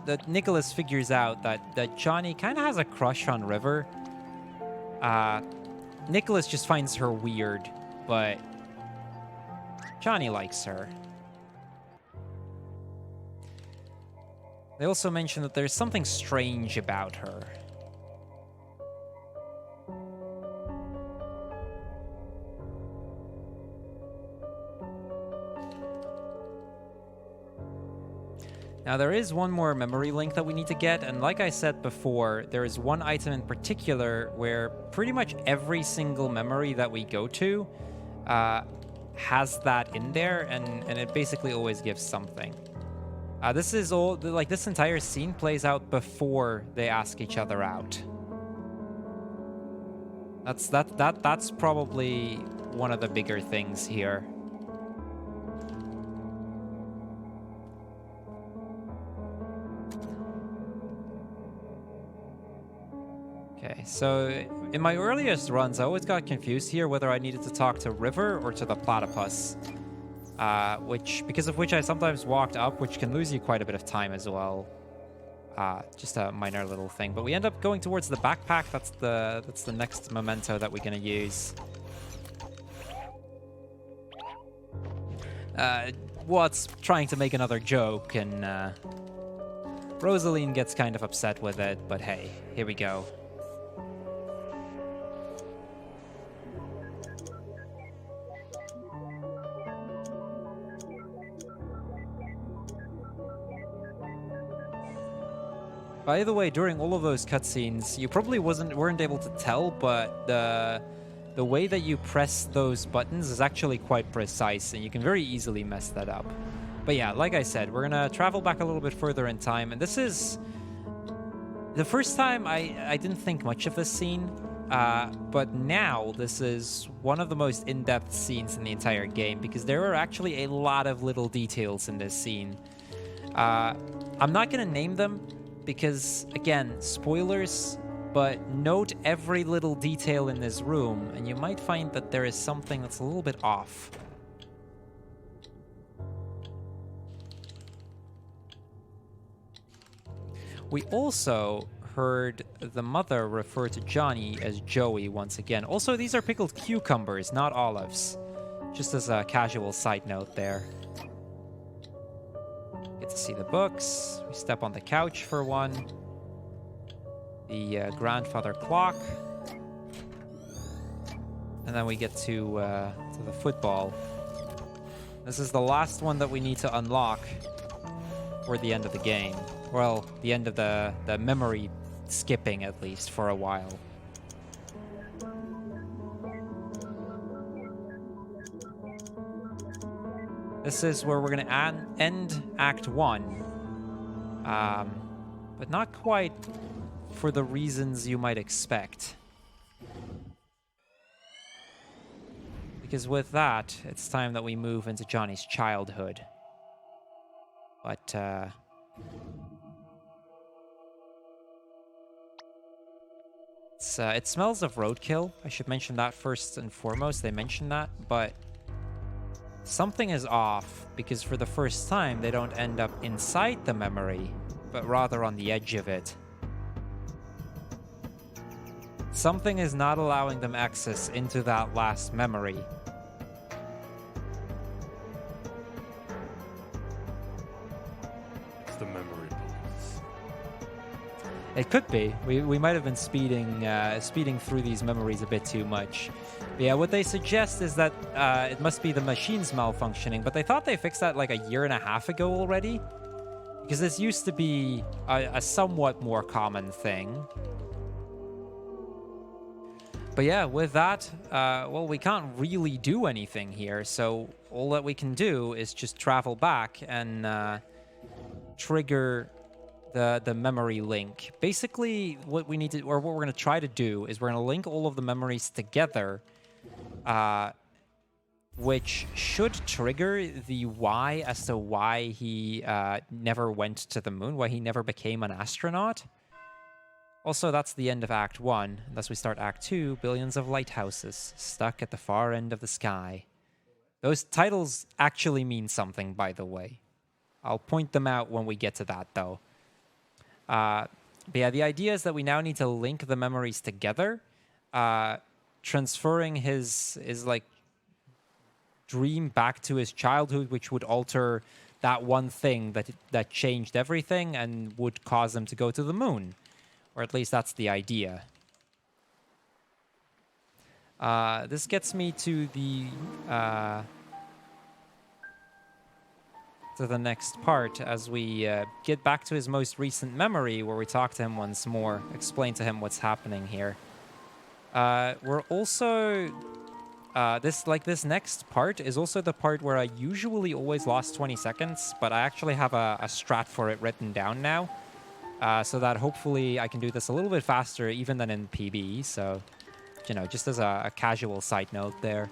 that Nicholas figures out that Johnny kind of has a crush on River. Nicholas just finds her weird, but Johnny likes her. They also mention that there's something strange about her. Now, there is one more memory link that we need to get, and like I said before, there is one item in particular where pretty much every single memory that we go to has that in there, and it basically always gives something. This is all, this entire scene plays out before they ask each other out. That's probably one of the bigger things here. Okay, so in my earliest runs, I always got confused here whether I needed to talk to River or to the platypus, because of which I sometimes walked up, which can lose you quite a bit of time as well. Just a minor little thing, but we end up going towards the backpack. That's the next memento that we're gonna use. Watt's trying to make another joke, and Rosaline gets kind of upset with it, but hey, here we go. By the way, during all of those cutscenes, you probably weren't able to tell, but the way that you press those buttons is actually quite precise, and you can very easily mess that up. But yeah, like I said, we're gonna travel back a little bit further in time, and this is the first time I didn't think much of this scene, but now this is one of the most in-depth scenes in the entire game, because there are actually a lot of little details in this scene. I'm not gonna name them, because, again, spoilers, but note every little detail in this room, and you might find that there is something that's a little bit off. We also heard the mother refer to Johnny as Joey once again. Also, these are pickled cucumbers, not olives. Just as a casual side note there. Get to see the books. We step on the couch for one. The grandfather clock. And then we get to the football. This is the last one that we need to unlock for the end of the game. Well, the end of the memory skipping, at least, for a while. This is where we're going to end Act 1. But not quite for the reasons you might expect. Because with that, it's time that we move into Johnny's childhood. But, it smells of roadkill. I should mention that first and foremost. They mentioned that, but something is off because for the first time, they don't end up inside the memory, but rather on the edge of it. Something is not allowing them access into that last memory. It's the memory police. It could be. We might have been speeding through these memories a bit too much. But yeah, what they suggest is that it must be the machines malfunctioning, but they thought they fixed that like a year and a half ago already. Because this used to be a somewhat more common thing. But yeah, with that, well, we can't really do anything here, so all that we can do is just travel back and trigger the memory link. Basically, what we need to, or what we're going to try to do, is we're going to link all of the memories together, which should trigger the why as to why he never went to the moon, why he never became an astronaut. Also, that's the end of Act 1. Thus we start Act 2, Billions of Lighthouses, Stuck at the Far End of the Sky. Those titles actually mean something, by the way. I'll point them out when we get to that, though. But yeah, the idea is that we now need to link the memories together, transferring his like dream back to his childhood, which would alter that one thing that changed everything and would cause them to go to the moon. Or at least that's the idea. This gets me to the next part as we get back to his most recent memory, where we talk to him once more, explain to him what's happening here. We're also this next part is also the part where I usually always lost 20 seconds, but I actually have a strat for it written down now. So that hopefully I can do this a little bit faster even than in PB. So, you know, just as a casual side note there.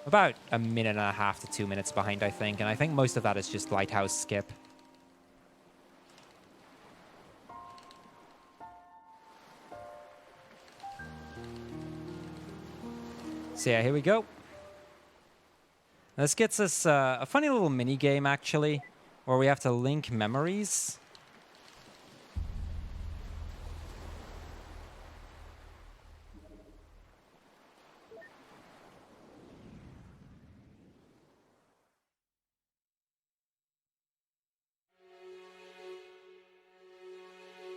About a minute and a half to 2 minutes behind, I think. And I think most of that is just lighthouse skip. So yeah, here we go. This gets us a funny little mini game, actually, where we have to link memories.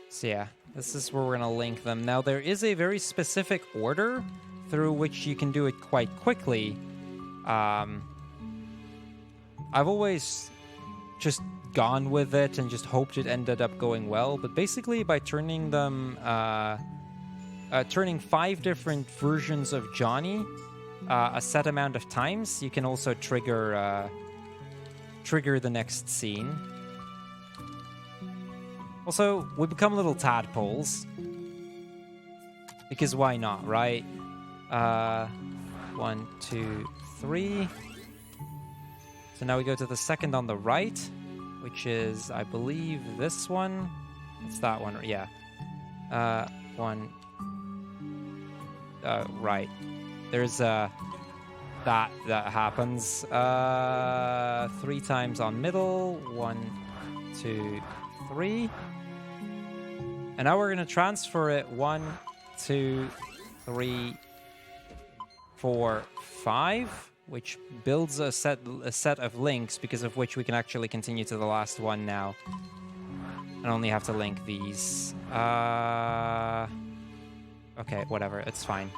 So yeah, this is where we're going to link them. Now, there is a very specific order through which you can do it quite quickly. I've always just gone with it and just hoped it ended up going well. But basically, by turning them, turning 5 different versions of Johnny a set amount of times, you can also trigger the next scene. Also, we become little tadpoles. Because why not, right? 1, 2, 3. So now we go to the second on the right, which is, I believe, this one. It's that one, yeah. One. Right. There's that happens. 3 times on middle. 1, 2, 3. And now we're going to transfer it 1, 2, 3, 4, 5, which builds a set of links, because of which we can actually continue to the last one now. And only have to link these. Okay, whatever, it's fine.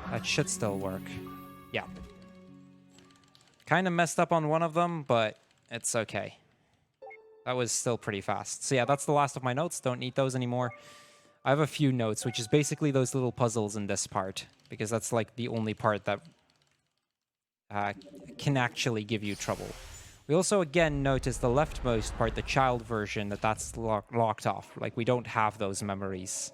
That should still work. Yeah. Kind of messed up on one of them, but it's okay. That was still pretty fast. So yeah, that's the last of my notes. Don't need those anymore. I have a few notes, which is basically those little puzzles in this part, because that's like the only part that can actually give you trouble. We also again notice the leftmost part, the child version, that's locked off. Like, we don't have those memories.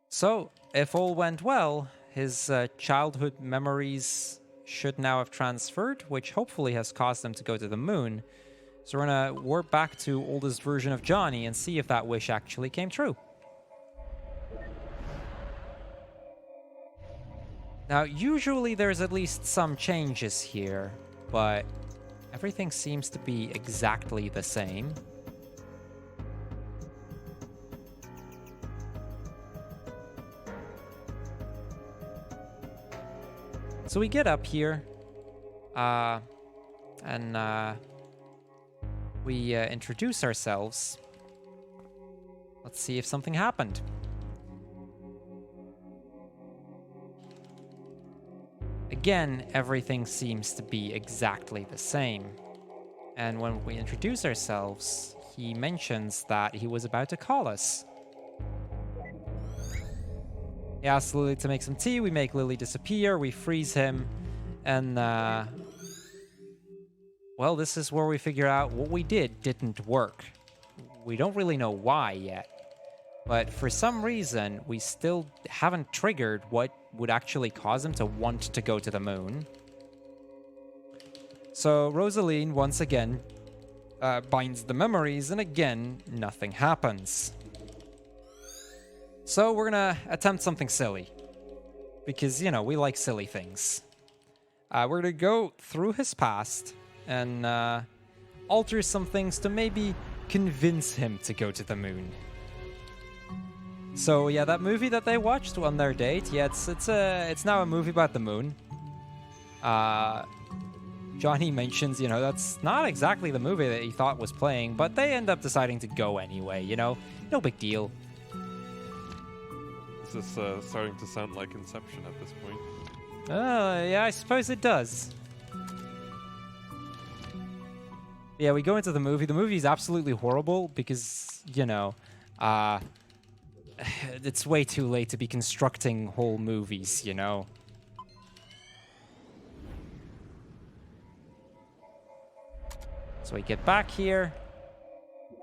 So, if all went well, his childhood memories should now have transferred, which hopefully has caused him to go to the moon. So we're gonna warp back to oldest version of Johnny and see if that wish actually came true. Now, usually there's at least some changes here, but everything seems to be exactly the same. So we get up here, and we introduce ourselves. Let's see if something happened. Again, everything seems to be exactly the same. And when we introduce ourselves, he mentions that he was about to call us. He asks Lily to make some tea, we make Lily disappear, we freeze him, and well, this is where we figure out what we didn't work. We don't really know why yet, but for some reason, we still haven't triggered what would actually cause him to want to go to the moon. So Rosaline, once again, binds the memories, and again, nothing happens. So we're gonna attempt something silly, because, you know, we like silly things. We're gonna go through his past and alter some things to maybe convince him to go to the moon. So yeah, that movie that they watched on their date, yeah, it's now a movie about the moon. Johnny mentions, you know, that's not exactly the movie that he thought was playing, but they end up deciding to go anyway, you know? No big deal. This is starting to sound like Inception at this point. Yeah, I suppose it does. Yeah, we go into the movie. The movie is absolutely horrible because, you know, it's way too late to be constructing whole movies, you know? So we get back here,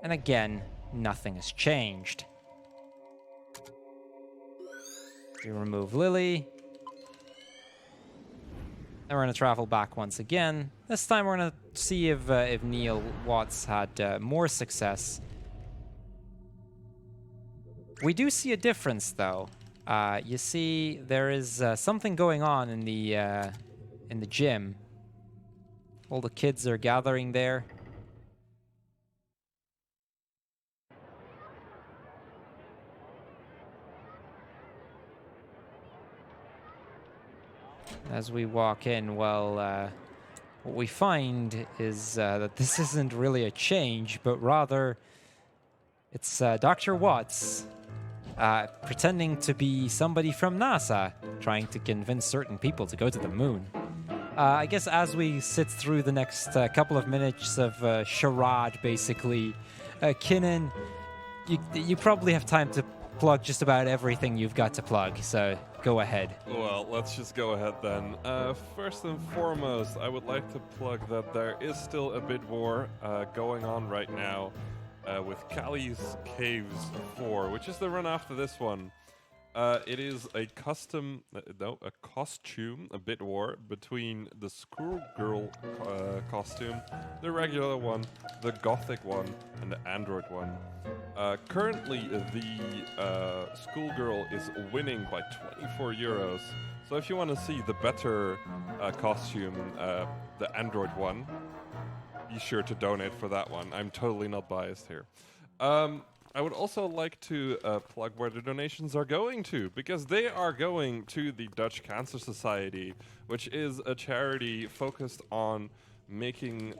and again, nothing has changed. We remove Lily. And we're going to travel back once again. This time we're going to see if Neil Watts had more success. We do see a difference, though. You see, there is something going on in the gym. All the kids are gathering there. As we walk in, well, what we find is that this isn't really a change, but rather it's Dr. Watts pretending to be somebody from NASA, trying to convince certain people to go to the moon. I guess as we sit through the next couple of minutes of charade, basically, Kinnan, you probably have time to plug just about everything you've got to plug, so go ahead. Well, let's just go ahead then. First and foremost, I would like to plug that there is still a bid war going on right now with Cali's Caves 4, which is the run after this one. It is a costume, a bid war between the schoolgirl costume, the regular one, the gothic one, and the android one. Currently, the schoolgirl is winning by 24 euros. So if you want to see the better costume, the android one, be sure to donate for that one. I'm totally not biased here. I would also like to plug where the donations are going to, because they are going to the Dutch Cancer Society, which is a charity focused on making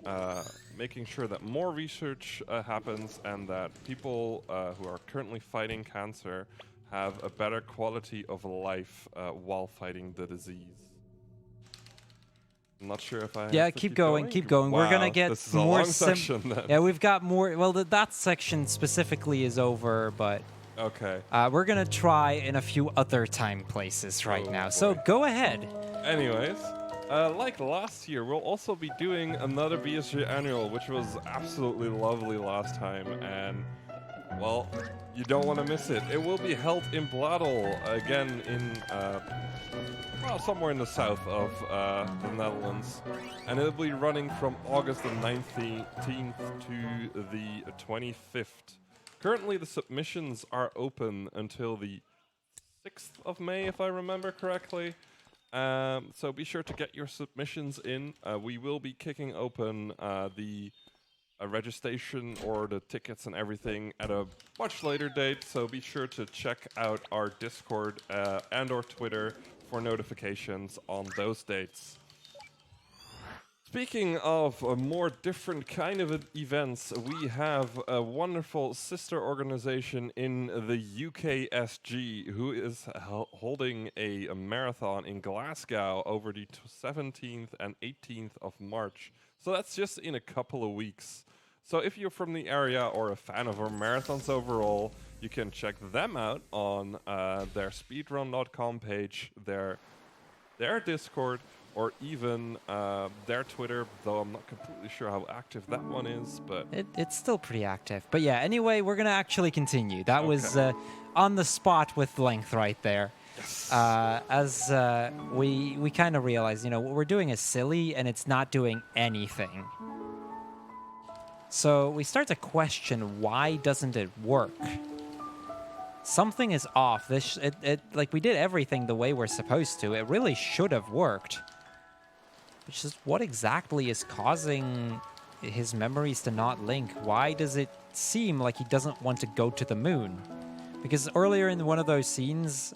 sure that more research happens and that people who are currently fighting cancer have a better quality of life while fighting the disease. I'm not sure if I Yeah, have to keep going, keep going. Wow, We're gonna get this is a more long section then. Yeah, we've got more. Well, that section specifically is over, but Okay. we're gonna try in a few other time places right Oh, now. So boy. go ahead. Anyways, like last year, we'll also be doing another BSG annual, which was absolutely lovely last time, and well, you don't want to miss it. It will be held in Bladel, again in, well, somewhere in the south of the Netherlands. And it'll be running from August the 19th to the 25th. Currently, the submissions are open until the 6th of May, if I remember correctly. So be sure to get your submissions in. We will be kicking open the registration or the tickets and everything at a much later date, so be sure to check out our Discord and or Twitter for notifications on those dates. Speaking of a more different kind of events, we have a wonderful sister organization in the UKSG who is holding a marathon in Glasgow over the 17th and 18th of March. So that's just in a couple of weeks. So if you're from the area or a fan of our marathons overall, you can check them out on their speedrun.com page, their Discord, or even their Twitter, though I'm not completely sure how active that one is, but It's still pretty active. But yeah, anyway, we're gonna actually continue. That was on the spot with length right there. yes. As we kind of realized, you know, what we're doing is silly and it's not doing anything. So we start to question, why doesn't it work? Something is off. Like, we did everything the way we're supposed to. It really should have worked. Which is, what exactly is causing his memories to not link? Why does it seem like he doesn't want to go to the moon? Because earlier in one of those scenes,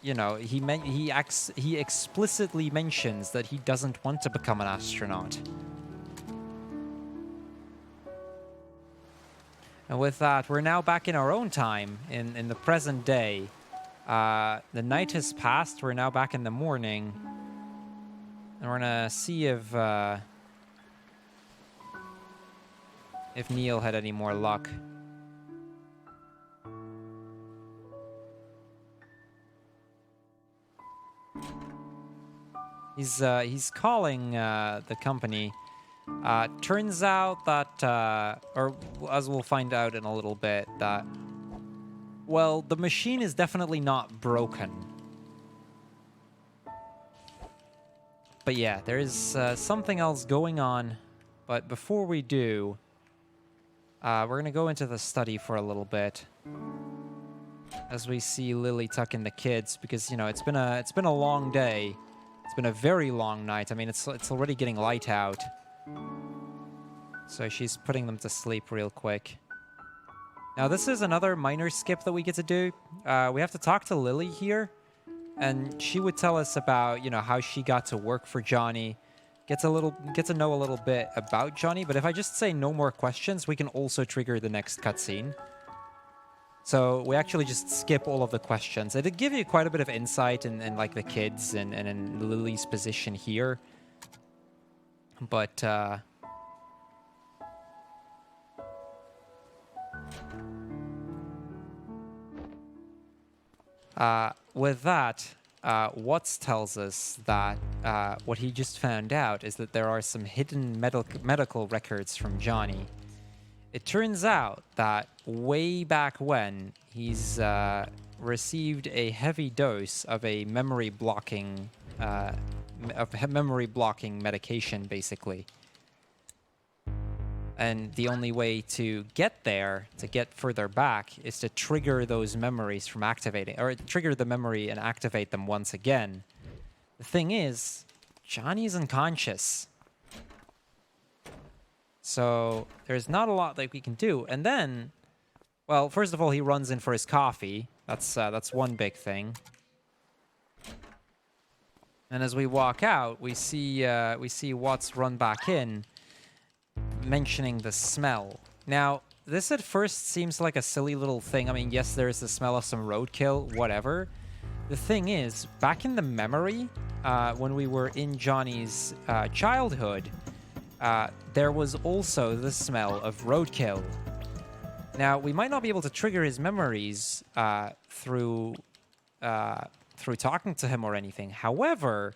you know, he explicitly mentions that he doesn't want to become an astronaut. And with that, we're now back in our own time, in the present day. The night has passed, we're now back in the morning. And we're gonna see if Neil had any more luck. He's calling the company. Turns out that, or as we'll find out in a little bit, that, well, the machine is definitely not broken. But yeah, there is something else going on. But before we do, we're going to go into the study for a little bit. As we see Lily tucking the kids, because, you know, it's been a long day. It's been a very long night. I mean, it's already getting light out. So she's putting them to sleep real quick. Now, this is another minor skip that we get to do. We have to talk to Lily here. And she would tell us about, you know, how she got to work for Johnny. Get to know a little bit about Johnny. But if I just say no more questions, we can also trigger the next cutscene. So we actually just skip all of the questions. It'd give you quite a bit of insight in like the kids and in Lily's position here. But with that, Watts tells us that what he just found out is that there are some hidden medical records from Johnny. It turns out that way back when, he's received a heavy dose of a memory blocking medication, basically. And the only way to get there, to get further back, is to trigger those memories from activating, or trigger the memory and activate them once again. The thing is, Johnny's unconscious. So there's not a lot that we can do. And then, well, first of all, he runs in for his coffee. That's one big thing. And as we walk out, we see Watts run back in, mentioning the smell. Now, this at first seems like a silly little thing. I mean, yes, there is the smell of some roadkill, whatever. The thing is, back in the memory, when we were in Johnny's childhood, there was also the smell of roadkill. Now, we might not be able to trigger his memories through talking to him or anything. However,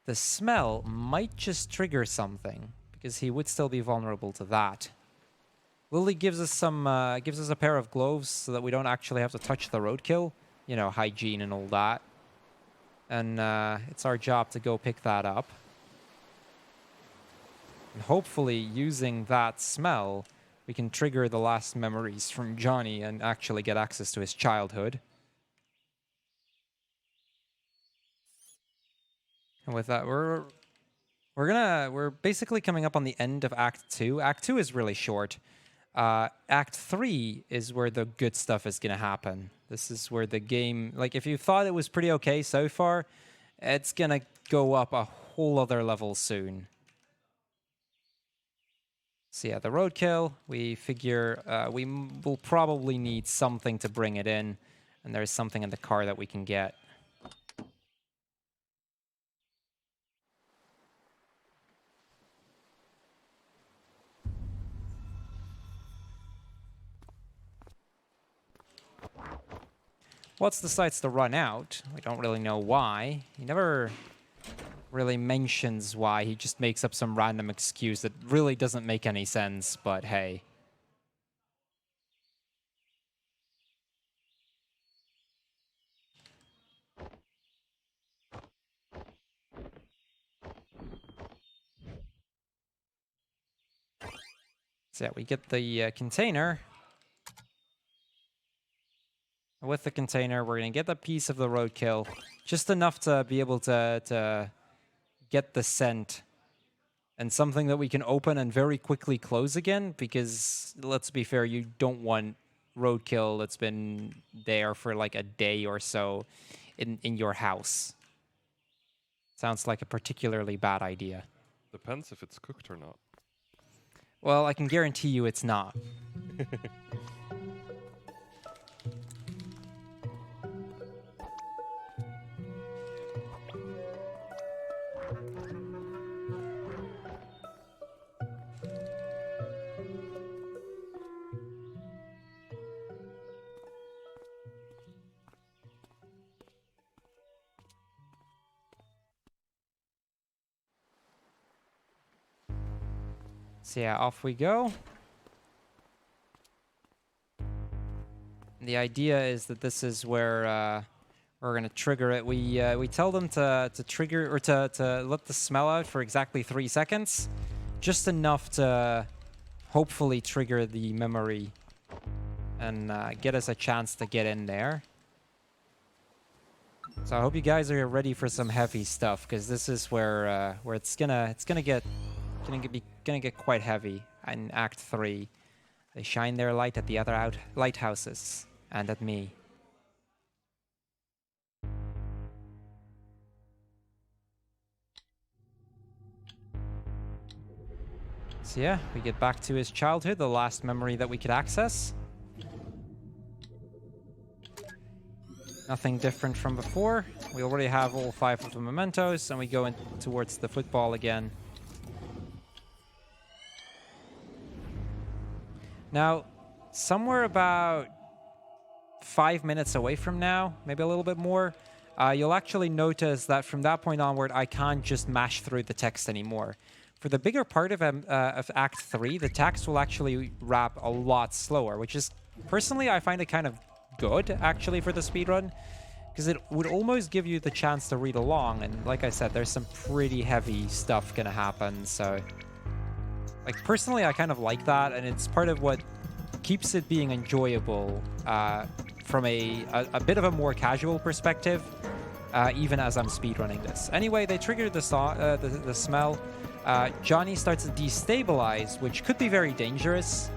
the smell might just trigger something, because he would still be vulnerable to that. Lily gives us a pair of gloves so that we don't actually have to touch the roadkill. You know, hygiene and all that. And it's our job to go pick that up. And hopefully, using that smell, we can trigger the last memories from Johnny and actually get access to his childhood. And with that, we're basically coming up on the end of Act 2. Act 2 is really short. Act 3 is where the good stuff is going to happen. This is where the game, like, if you thought it was pretty okay so far, it's going to go up a whole other level soon. So yeah, the roadkill, we figure we will probably need something to bring it in, and there's something in the car that we can get. Watts decides to run out. We don't really know why. He never really mentions why. He just makes up some random excuse that really doesn't make any sense, but hey. So yeah, we get the container. With the container, we're going to get a piece of the roadkill. Just enough to be able to get the scent. And something that we can open and very quickly close again. Because, let's be fair, you don't want roadkill that's been there for like a day or so in your house. Sounds like a particularly bad idea. Depends if it's cooked or not. Well, I can guarantee you it's not. So yeah, off we go. The idea is that this is where we're gonna trigger it. We tell them to trigger or to let the smell out for exactly 3 seconds, just enough to hopefully trigger the memory and get us a chance to get in there. So I hope you guys are ready for some heavy stuff, because this is where it's gonna get quite heavy in Act 3. They shine their light at the other lighthouses and at me. So yeah, we get back to his childhood, the last memory that we could access. Nothing different from before. We already have all 5 of the mementos, and we go in towards the football again. Now, somewhere about 5 minutes away from now, maybe a little bit more, you'll actually notice that from that point onward, I can't just mash through the text anymore. For the bigger part of Act 3, the text will actually wrap a lot slower, which is, personally, I find it kind of good, actually, for the speedrun, because it would almost give you the chance to read along, and like I said, there's some pretty heavy stuff gonna happen, so... Like, personally, I kind of like that, and it's part of what keeps it being enjoyable from a bit of a more casual perspective, even as I'm speedrunning this. Anyway, they triggered the smell. Johnny starts to destabilize, which could be very dangerous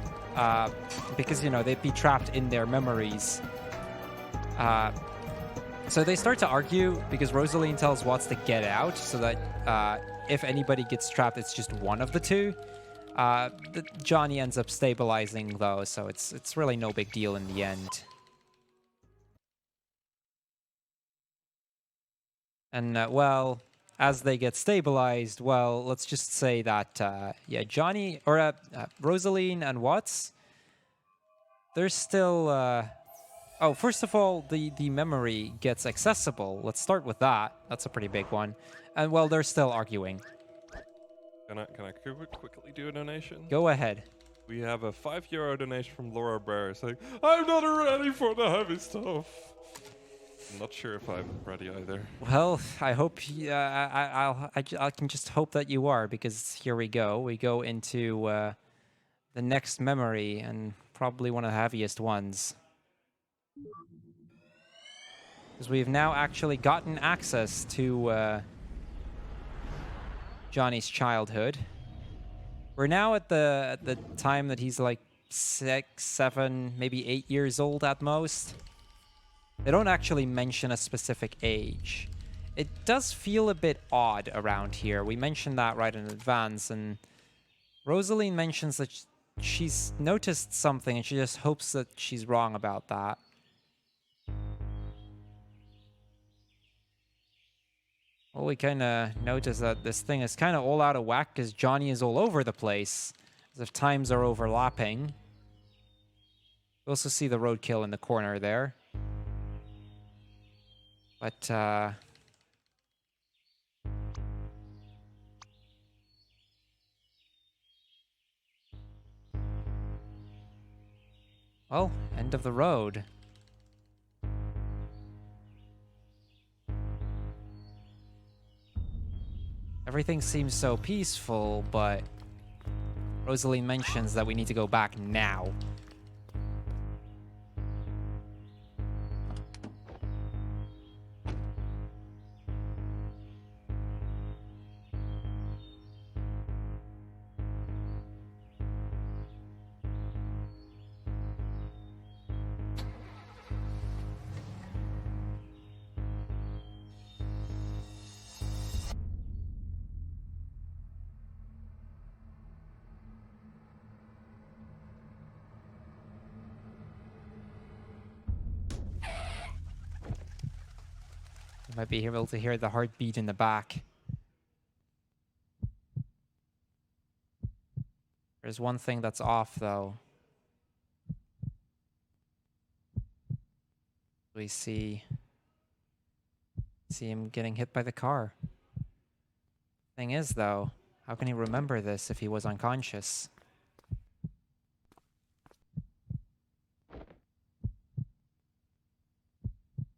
because, you know, they'd be trapped in their memories. So they start to argue because Rosaline tells Watts to get out so that if anybody gets trapped, it's just one of the two. Johnny ends up stabilizing, though, so it's really no big deal in the end. And, well, as they get stabilized, well, let's just say that, yeah, Johnny, or Rosaline and Watts, they're still... Oh, first of all, the memory gets accessible. Let's start with that. That's a pretty big one. And, well, they're still arguing. Can I quickly do a donation? Go ahead. We have a €5 donation from Laura Bear saying, I'm not ready for the heavy stuff. I'm not sure if I'm ready either. Well, I hope I can just hope that you are, because here we go. We go into the next memory, and probably one of the heaviest ones. Because we've now actually gotten access to Johnny's childhood. We're now at the time that he's like 6, 7, maybe 8 years old at most. They don't actually mention a specific age. It does feel a bit odd around here. We mentioned that right in advance, and Rosaline mentions that she's noticed something and she just hopes that she's wrong about that. Well, we kind of notice that this thing is kind of all out of whack because Johnny is all over the place, as if times are overlapping. We also see the roadkill in the corner there. But, well, end of the road. Everything seems so peaceful, but Rosaline mentions that we need to go back now. You might be able to hear the heartbeat in the back. There's one thing that's off, though. We see him getting hit by the car. Thing is, though, how can he remember this if he was unconscious?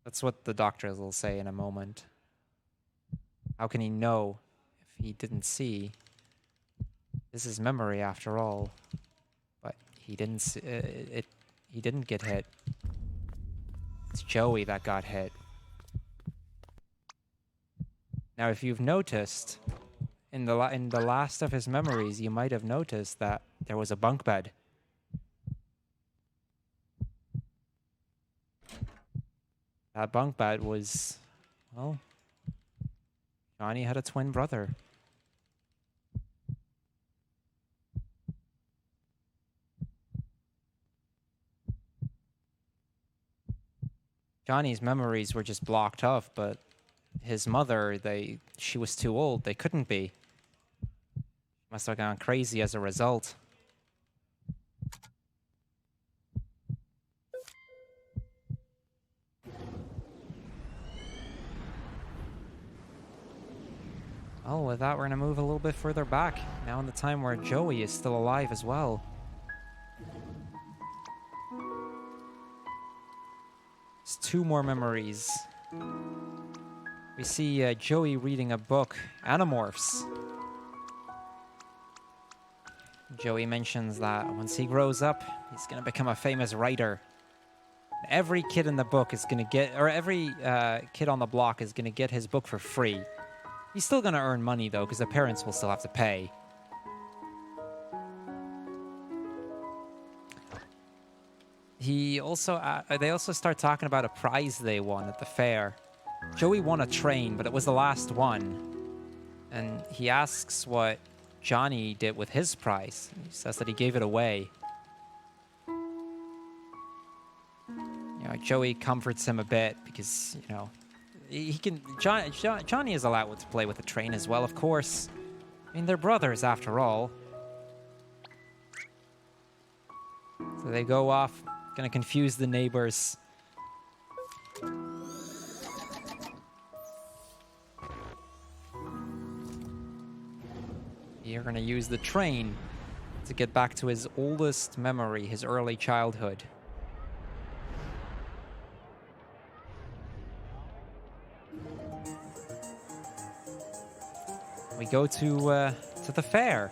That's what the doctors will say in a moment. How can he know if he didn't see? This is memory, after all. But he didn't see, he didn't get hit. It's Joey that got hit. Now, if you've noticed, in the last of his memories, you might have noticed that there was a bunk bed. That bunk bed was, well, Johnny had a twin brother. Johnny's memories were just blocked off, but his mother, she was too old. They couldn't be. Must have gone crazy as a result. Oh, with that, we're going to move a little bit further back. Now in the time where Joey is still alive as well. There's 2 more memories. We see Joey reading a book, Animorphs. Joey mentions that once he grows up, he's going to become a famous writer. Every kid in the book is going to get, or every kid on the block is going to get his book for free. He's still going to earn money, though, because the parents will still have to pay. They also start talking about a prize they won at the fair. Joey won a train, but it was the last one. And he asks what Johnny did with his prize. He says that he gave it away. Joey comforts him a bit because, Johnny is allowed to play with the train as well, of course. I mean, they're brothers after all. So they go off, gonna confuse the neighbors. You're gonna use the train to get back to his oldest memory, his early childhood. We go to the fair.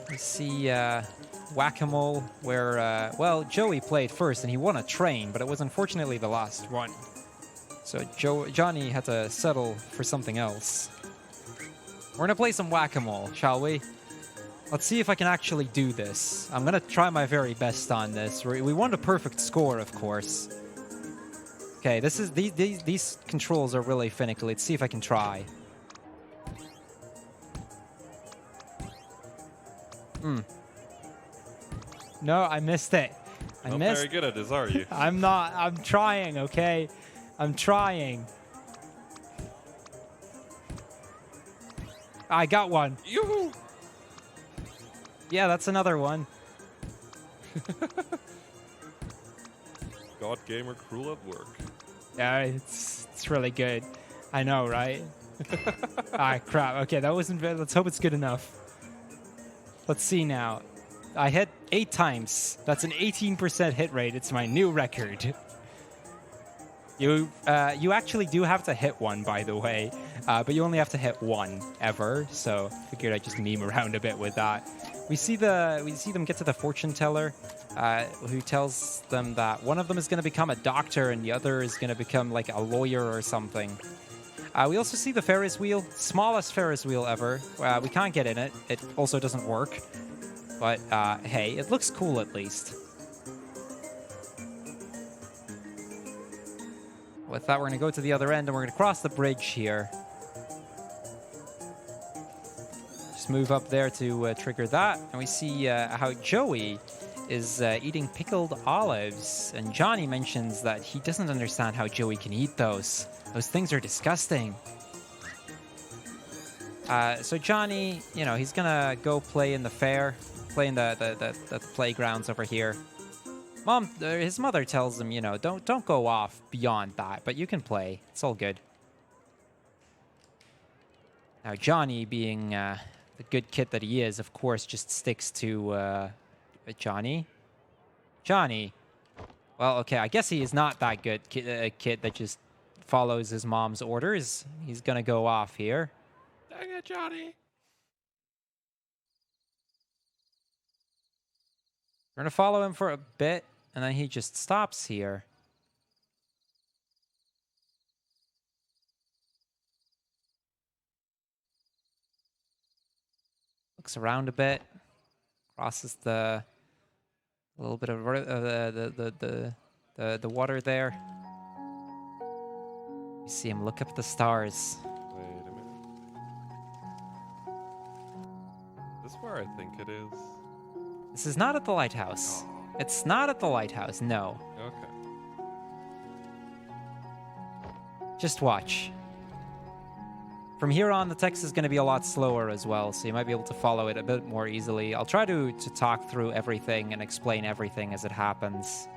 We see Whack-A-Mole, where, well, Joey played first, and he won a train, but it was unfortunately the last one. So Johnny had to settle for something else. We're going to play some Whack-A-Mole, shall we? Let's see if I can actually do this. I'm going to try my very best on this. We want a perfect score, of course. Okay, these controls are really finicky. Let's see if I can try. No, I missed it. Not very good at this, are you? I'm not. I'm trying, okay? I'm trying. I got one. Yoo-hoo! Yeah, that's another one. God Gamer Crrool at work. Yeah, it's really good. I know, right? Ah, crap. Okay, that wasn't very... Let's hope it's good enough. Let's see now. I hit 8 times. That's an 18% hit rate. It's my new record. You actually do have to hit one, by the way. But you only have to hit one ever. So figured I'd just meme around a bit with that. We see them get to the fortune teller, who tells them that one of them is going to become a doctor and the other is going to become like a lawyer or something. We also see the Ferris wheel, smallest Ferris wheel ever. We can't get in it. It also doesn't work. But hey, it looks cool at least. With that, we're going to go to the other end and we're going to cross the bridge here. Just move up there to trigger that. And we see how Joey is eating pickled olives. And Johnny mentions that he doesn't understand how Joey can eat those. Those things are disgusting. So Johnny, he's going to go play in the fair. Play in the playgrounds over here. His mother tells him, don't go off beyond that, but you can play. It's all good. Now, Johnny, being the good kid that he is, of course, just sticks to Johnny. Johnny. Well, okay, I guess he is not that good kid that just follows his mom's orders. He's gonna go off here. Dang it, Johnny. We're gonna follow him for a bit, and then he just stops here. Looks around a bit, crosses the little bit of the water there. You see him look up at the stars. Wait a minute. Is this where I think it is? This is not at the lighthouse. It's not at the lighthouse, no. Okay. Just watch. From here on, the text is going to be a lot slower as well, so you might be able to follow it a bit more easily. I'll try to talk through everything and explain everything as it happens.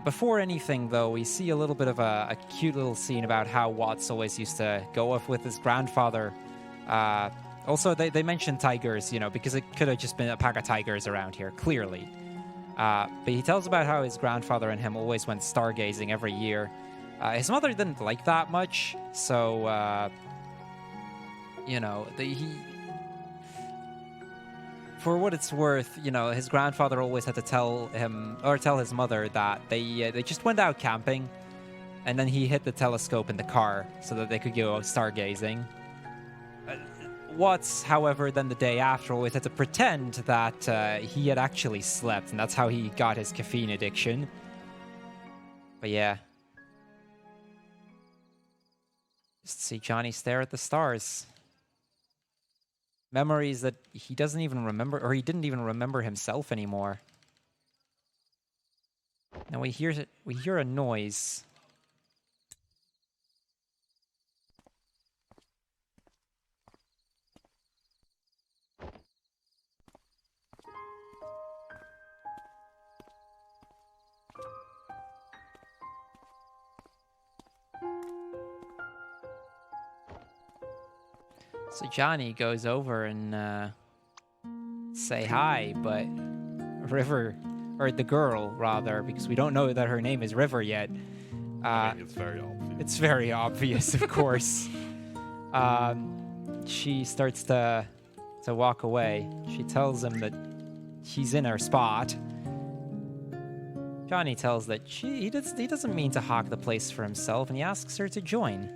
Before anything, though, we see a little bit of a cute little scene about how Watts always used to go off with his grandfather. Also, they mentioned tigers, because it could have just been a pack of tigers around here, clearly. But he tells about how his grandfather and him always went stargazing every year. His mother didn't like that much, so, for what it's worth, his grandfather always had to tell him, or tell his mother, that they just went out camping. And then he hid the telescope in the car so that they could go stargazing. Watts, however, then the day after always had to pretend that he had actually slept, and that's how he got his caffeine addiction. But yeah. Just see Johnny stare at the stars. Memories that he doesn't even remember, or he didn't even remember himself anymore. Now we hear a noise. So Johnny goes over and say hi, but River, or the girl rather, because we don't know that her name is River yet. I mean, it's very obvious. It's very obvious, of course. She starts to walk away. She tells him that she's in her spot. Johnny tells that he doesn't mean to hog the place for himself, and he asks her to join.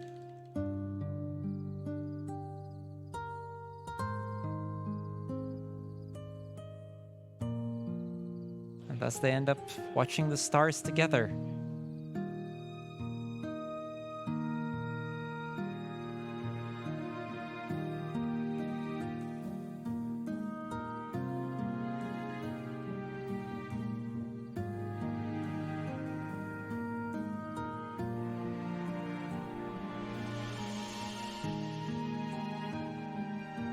Thus they end up watching the stars together.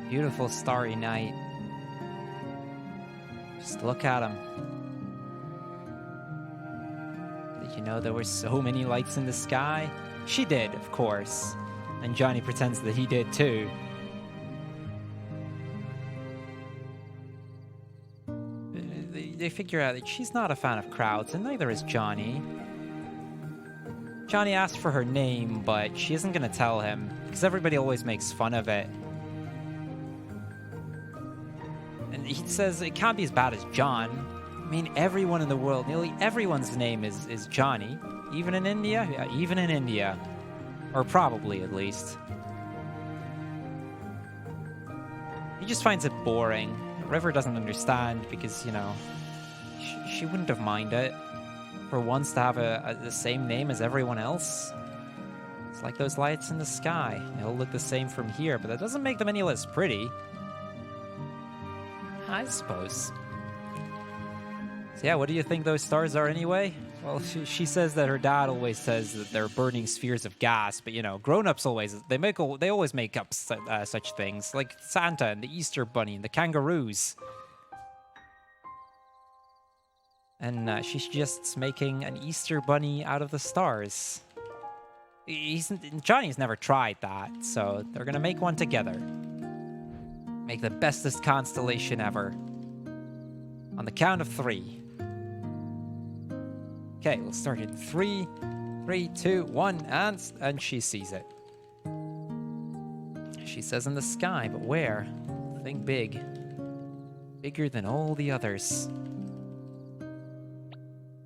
Beautiful starry night. Just look at them. You know, there were so many lights in the sky. She did, of course. And Johnny pretends that he did too. They figure out that she's not a fan of crowds, and neither is Johnny. Johnny asked for her name, but she isn't going to tell him, because everybody always makes fun of it. And he says it can't be as bad as John. I mean, everyone in the world, nearly everyone's name is Johnny. Even in India? Yeah, even in India. Or probably, at least. He just finds it boring. River doesn't understand because, you know, she wouldn't have minded for once to have the same name as everyone else. It's like those lights in the sky. They'll look the same from here, but that doesn't make them any less pretty. I suppose. So yeah, what do you think those stars are anyway? Well, she says that her dad always says that they're burning spheres of gas, but you know, grown-ups they always make up such things, like Santa and the Easter Bunny and the kangaroos. And she's just making an Easter Bunny out of the stars. Johnny's never tried that, so they're gonna make one together. Make the bestest constellation ever. On the count of 3. Okay, we'll start in 3, 2, 1, and she sees it. She says in the sky, but where? Think big. Bigger than all the others.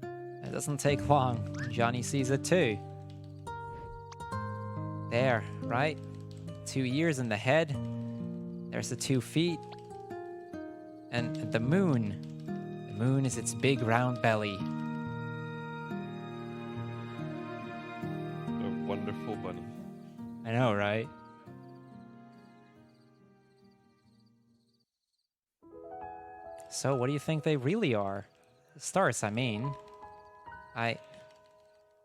It doesn't take long. Johnny sees it too. There, right? 2 ears in the head. There's the 2 feet. And the moon. The moon is its big round belly. A wonderful bunny. I know, right? So, what do you think they really are? The stars, I mean.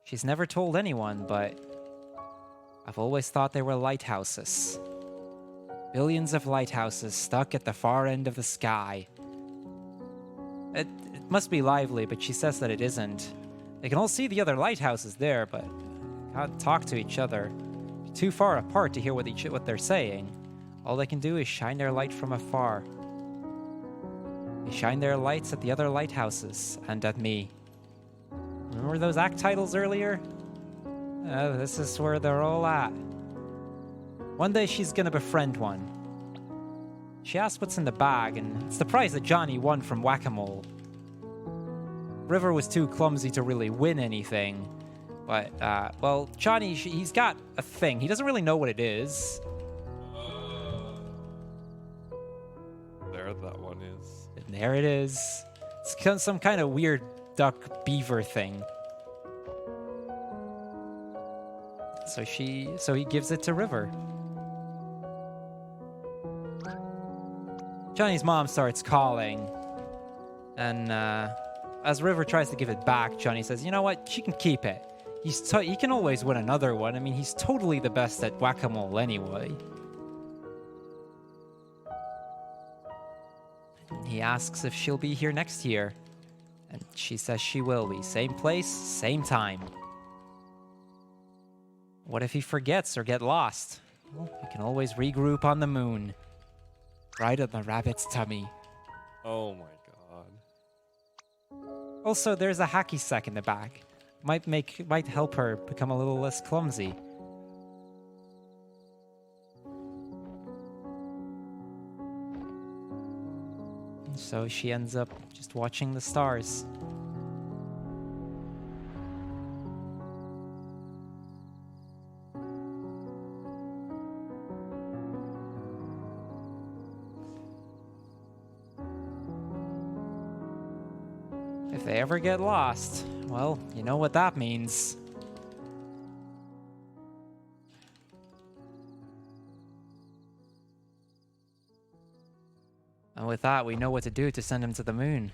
She's never told anyone, but I've always thought they were lighthouses. Billions of lighthouses stuck at the far end of the sky. It must be lively, but she says that it isn't. They can all see the other lighthouses there, but can't talk to each other. Too far apart to hear what they're saying. All they can do is shine their light from afar. They shine their lights at the other lighthouses and at me. Remember those act titles earlier? This is where they're all at. One day she's gonna befriend one. She asks what's in the bag, and it's the prize that Johnny won from Whack-A-Mole. River was too clumsy to really win anything, But, well, Johnny, he's got a thing. He doesn't really know what it is. There that one is. And there it is. It's some kind of weird duck beaver thing. So he gives it to River. Johnny's mom starts calling. And, as River tries to give it back, Johnny says, you know what? She can keep it. He can always win another one. I mean, he's totally the best at whack-a-mole anyway. He asks if she'll be here next year. And she says she will be. Same place, same time. What if he forgets or get lost? Well, we can always regroup on the moon. Right on the rabbit's tummy. Oh my god. Also, there's a hacky sack in the back. Might help her become a little less clumsy. So she ends up just watching the stars. If they ever get lost, well, you know what that means. And with that, we know what to do to send him to the moon.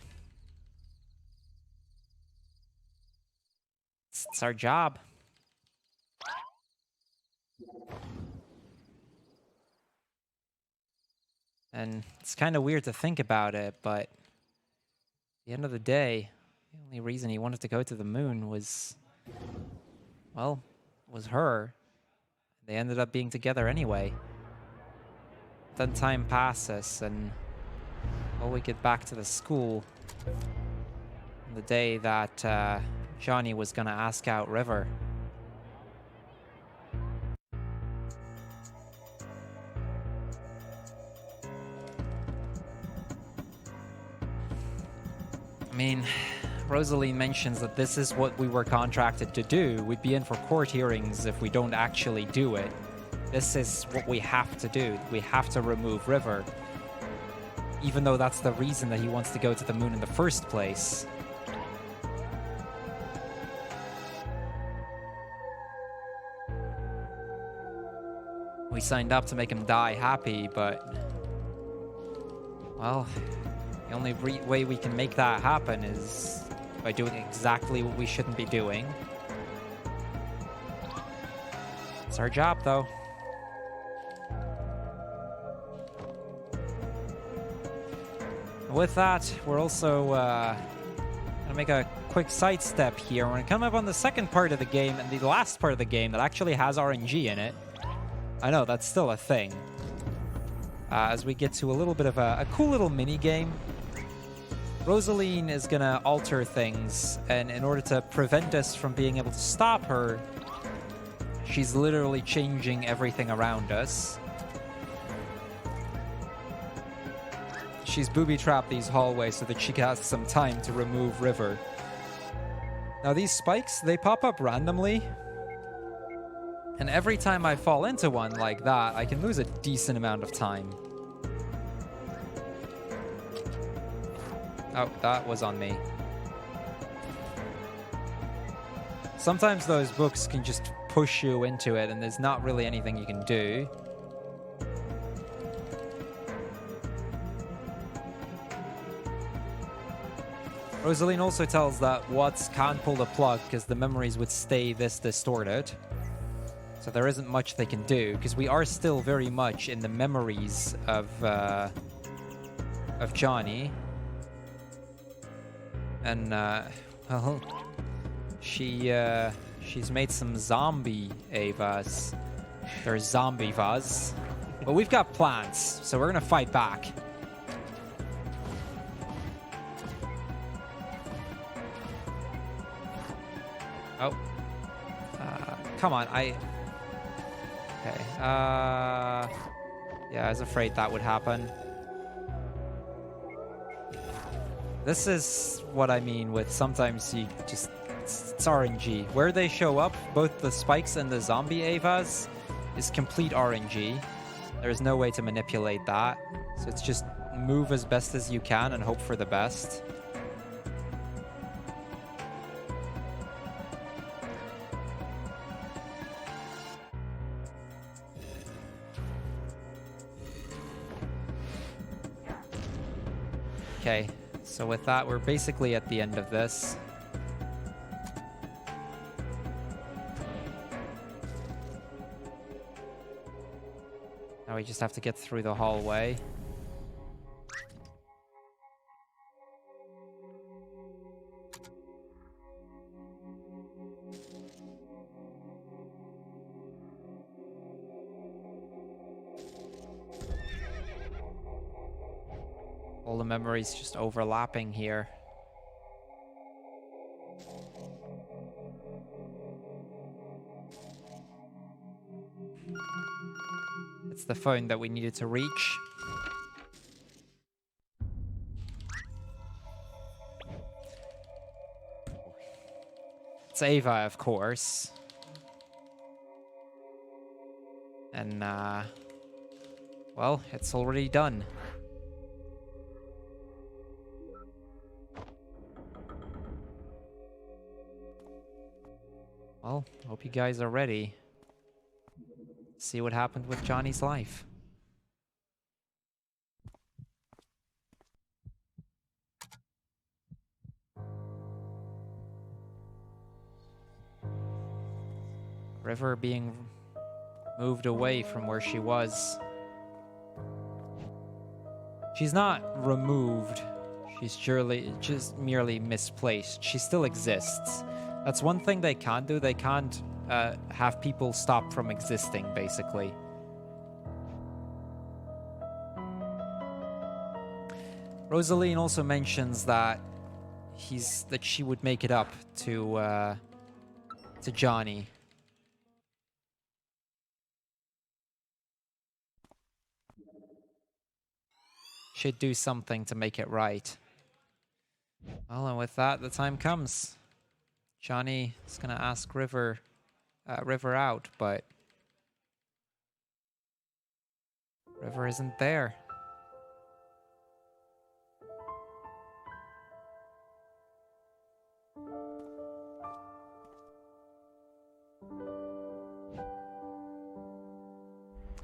It's our job. And it's kind of weird to think about it, but at the end of the day, the only reason he wanted to go to the moon was, well, was her. They ended up being together anyway. Then time passes, and well, we get back to the school. The day that Johnny was gonna ask out River. I mean, Rosaline mentions that this is what we were contracted to do. We'd be in for court hearings if we don't actually do it. This is what we have to do. We have to remove River. Even though that's the reason that he wants to go to the moon in the first place. We signed up to make him die happy, but... well, the only way we can make that happen is by doing exactly what we shouldn't be doing. It's our job, though. With that, we're also gonna make a quick sidestep here. We're gonna come up on the second part of the game and the last part of the game that actually has RNG in it. I know, that's still a thing. As we get to a little bit of a cool little mini game. Rosaline is gonna alter things, and in order to prevent us from being able to stop her, she's literally changing everything around us. She's booby-trapped these hallways so that she has some time to remove River. Now these spikes, they pop up randomly. And every time I fall into one like that, I can lose a decent amount of time. Oh, that was on me. Sometimes those books can just push you into it and there's not really anything you can do. Rosaline also tells that Watts can't pull the plug because the memories would stay this distorted. So there isn't much they can do because we are still very much in the memories of Johnny. And well, she's made some zombie Avas. They're zombie Vaz. But we've got plans, so we're gonna fight back. Oh. Come on, Okay. Yeah, I was afraid that would happen. This is what I mean with sometimes you just It's RNG. Where they show up, both the spikes and the zombie Avas, is complete RNG. There's no way to manipulate that. So it's just move as best as you can and hope for the best. Okay, so with that, we're basically at the end of this. Now we just have to get through the hallway. All the memories just overlapping here. It's the phone that we needed to reach. It's Ava, of course. And, well, it's already done. Well, hope you guys are ready. See what happened with Johnny's life. River being moved away from where she was. She's not removed. She's just merely misplaced. She still exists. That's one thing they can't do. They can't have people stop from existing, basically. Rosaline also mentions that she would make it up to Johnny. Should do something to make it right. Well, and with that, the time comes. Johnny is gonna ask River out, but River isn't there.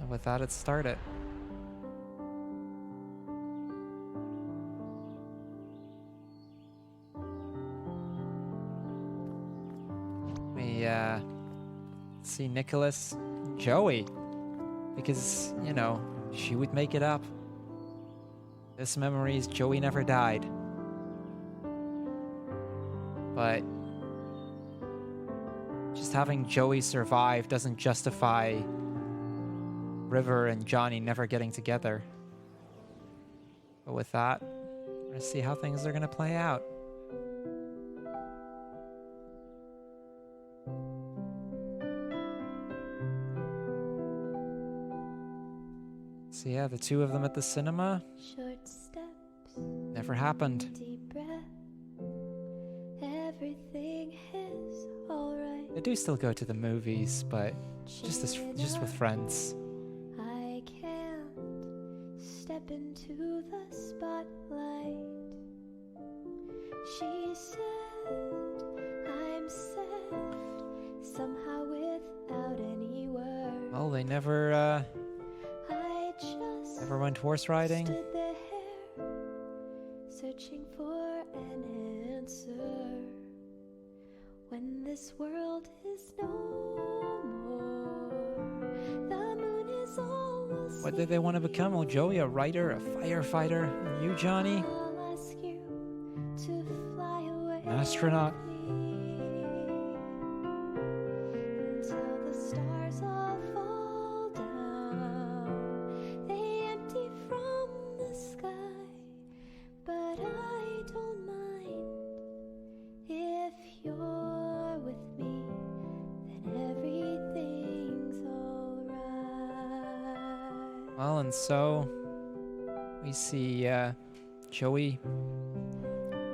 And with that, it started. See Nicholas, Joey, because, you know, she would make it up. This memory is Joey never died. But just having Joey survive doesn't justify River and Johnny never getting together. But with that, let's see how things are going to play out. So yeah, the two of them at the cinema. Short steps, never happened. Deep breath, everything is all right. They do still go to the movies, but just with friends. I can't step into the spotlight. She said I'm sad somehow without any words. Well, they never went horse riding. Stood there, searching for an answer. When this world is no more, the moon is almost. What did they want to become? Oh, Joey, a writer, a firefighter. And you, Johnny? I'll ask you to fly away. An astronaut. Until the stars all fall down. They empty from the sky. But I don't mind if you're with me, then everything's alright. Well, and so we see Joey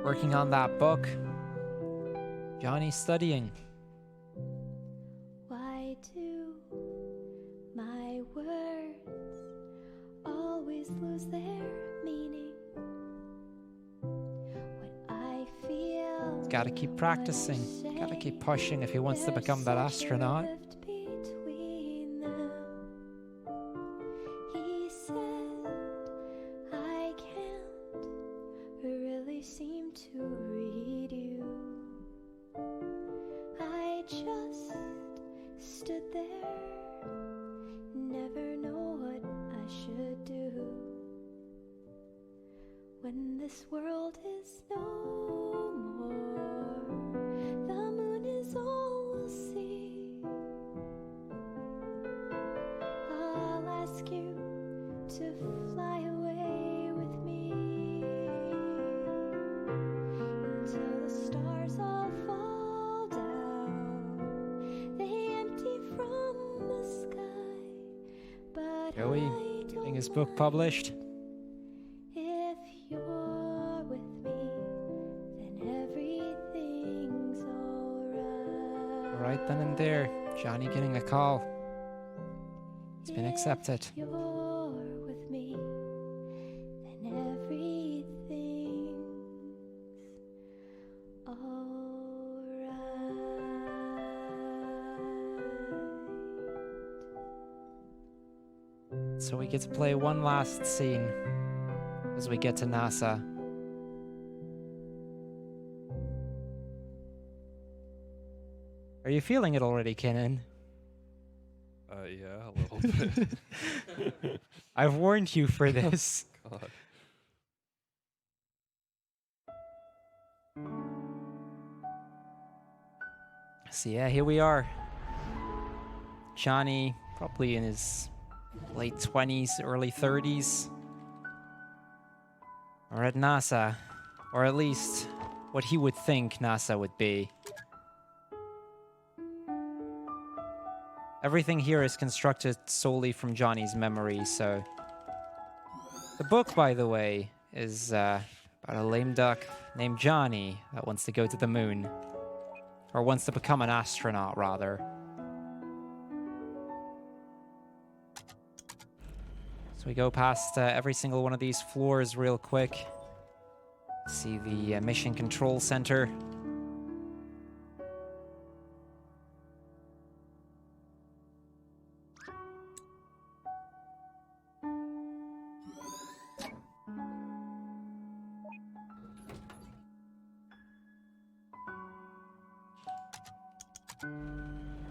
working on that book. Johnny's studying. Why do my words always lose their meaning? What I feel. Gotta keep practicing. Gotta keep pushing if he wants to become that astronaut. Between them. He said, I can't really seem to read you. I just stood there, never know what I should do. When this world is no more, the moon is all we'll see. I'll ask you to fly away with me until the stars all fall down. They empty from the sky, but Joey, I getting don't his book published. if you're with me, then everything's alright. Right then and there, Johnny getting a call. It's been accepted. If you're with me, then everything's alright. So we get to play one last scene as we get to NASA. Are you feeling it already, Kenan? Yeah, a little bit. I've warned you for this. God. So yeah, here we are. Johnny, probably in his late 20s, early 30s. Or at NASA. Or at least what he would think NASA would be. Everything here is constructed solely from Johnny's memory, so... The book, by the way, is about a lame duck named Johnny that wants to go to the moon. Or wants to become an astronaut, rather. So we go past every single one of these floors real quick. See the Mission Control Center.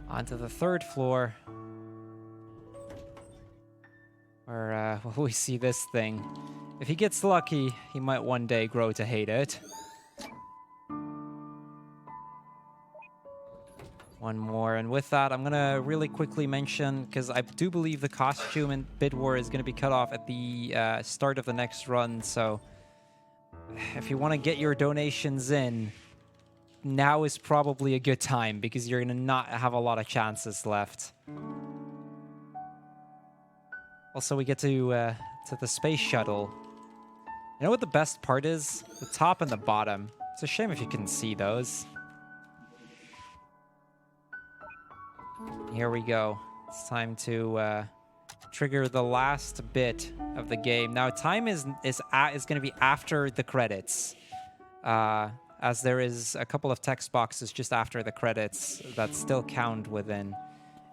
Onto the third floor, where we see this thing. If he gets lucky, he might one day grow to hate it. One more, and with that, I'm gonna really quickly mention, because I do believe the costume in Bid War is gonna be cut off at the start of the next run, so if you want to get your donations in, now is probably a good time, because you're gonna not have a lot of chances left. Also, we get to the space shuttle. You know what the best part is? The top and the bottom. It's a shame if you couldn't see those. Here we go. It's time to trigger the last bit of the game. Now, time is going to be after the credits, as there is a couple of text boxes just after the credits that still count within.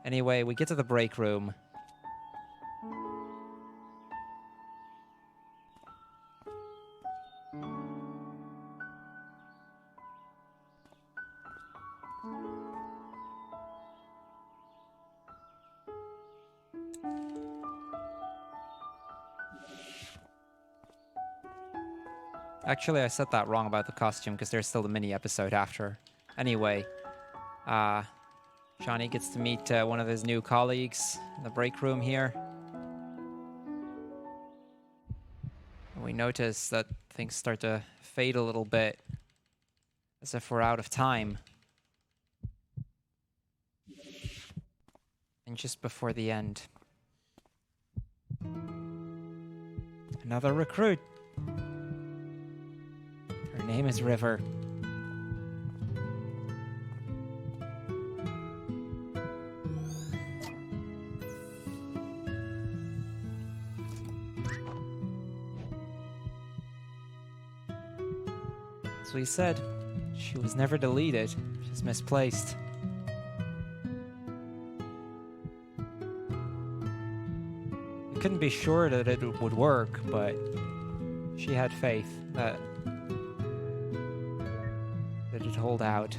Anyway, we get to the break room. Actually, I said that wrong about the costume, because there's still the mini episode after. Anyway, Johnny gets to meet one of his new colleagues in the break room here. And we notice that things start to fade a little bit, as if we're out of time. And just before the end, another recruit. Her name is River. As we said, she was never deleted. She's misplaced. We couldn't be sure that it would work, but she had faith that it'd hold out.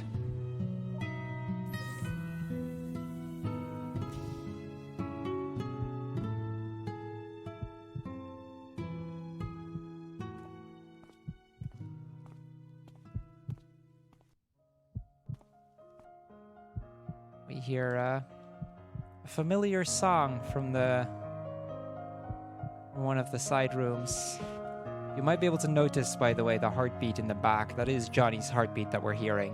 We hear a familiar song from one of the side rooms. You might be able to notice, by the way, the heartbeat in the back. That is Johnny's heartbeat that we're hearing.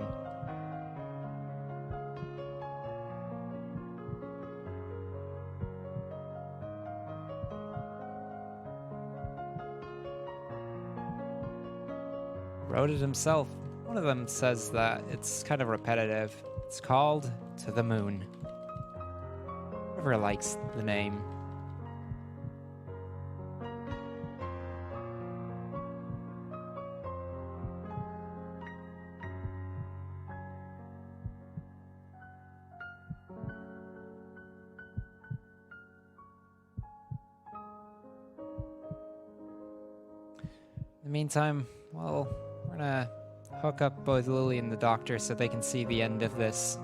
Wrote it himself. One of them says that it's kind of repetitive. It's called To the Moon. Whoever likes the name. In the meantime, well, we're gonna hook up both Lily and the doctor so they can see the end of this.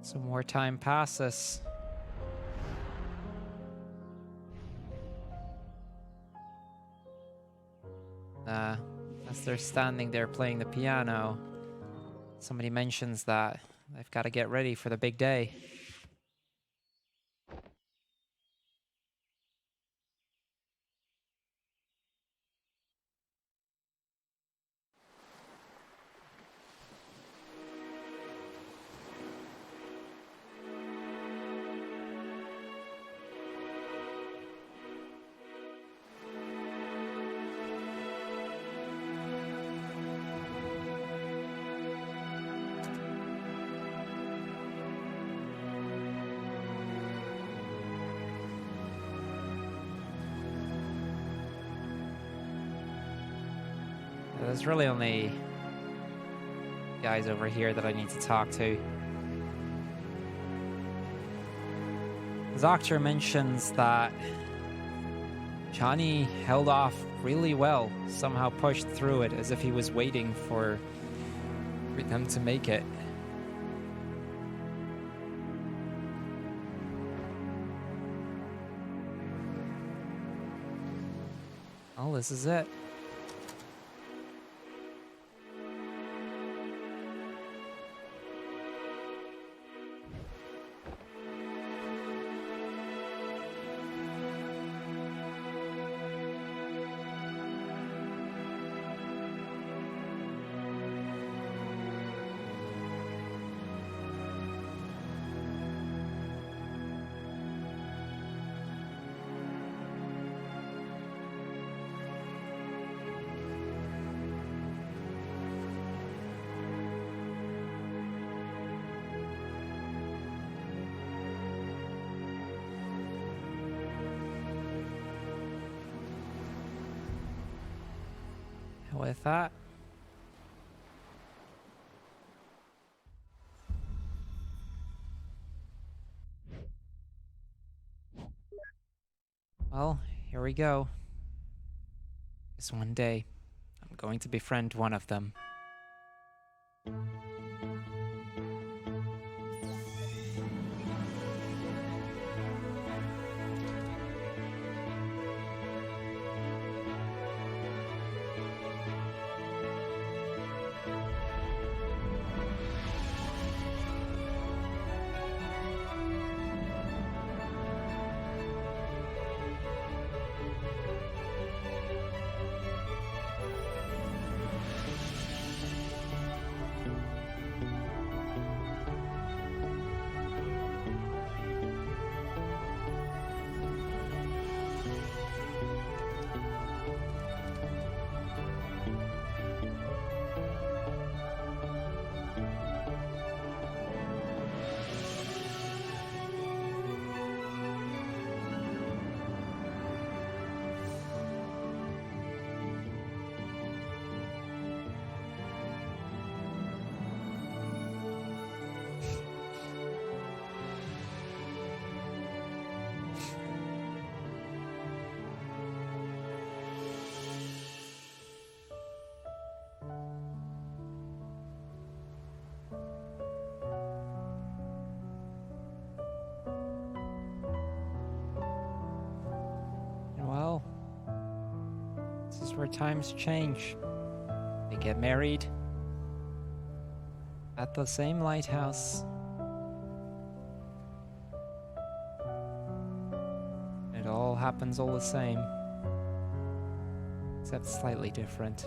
Some more time passes. As they're standing there playing the piano, somebody mentions that they've got to get ready for the big day. There's really only guys over here that I need to talk to. The doctor mentions that Johnny held off really well, somehow pushed through it as if he was waiting for them to make it. Oh, this is it. With that, well, here we go. This one day, I'm going to befriend one of them. where times change. They get married at the same lighthouse. It all happens all the same, except slightly different.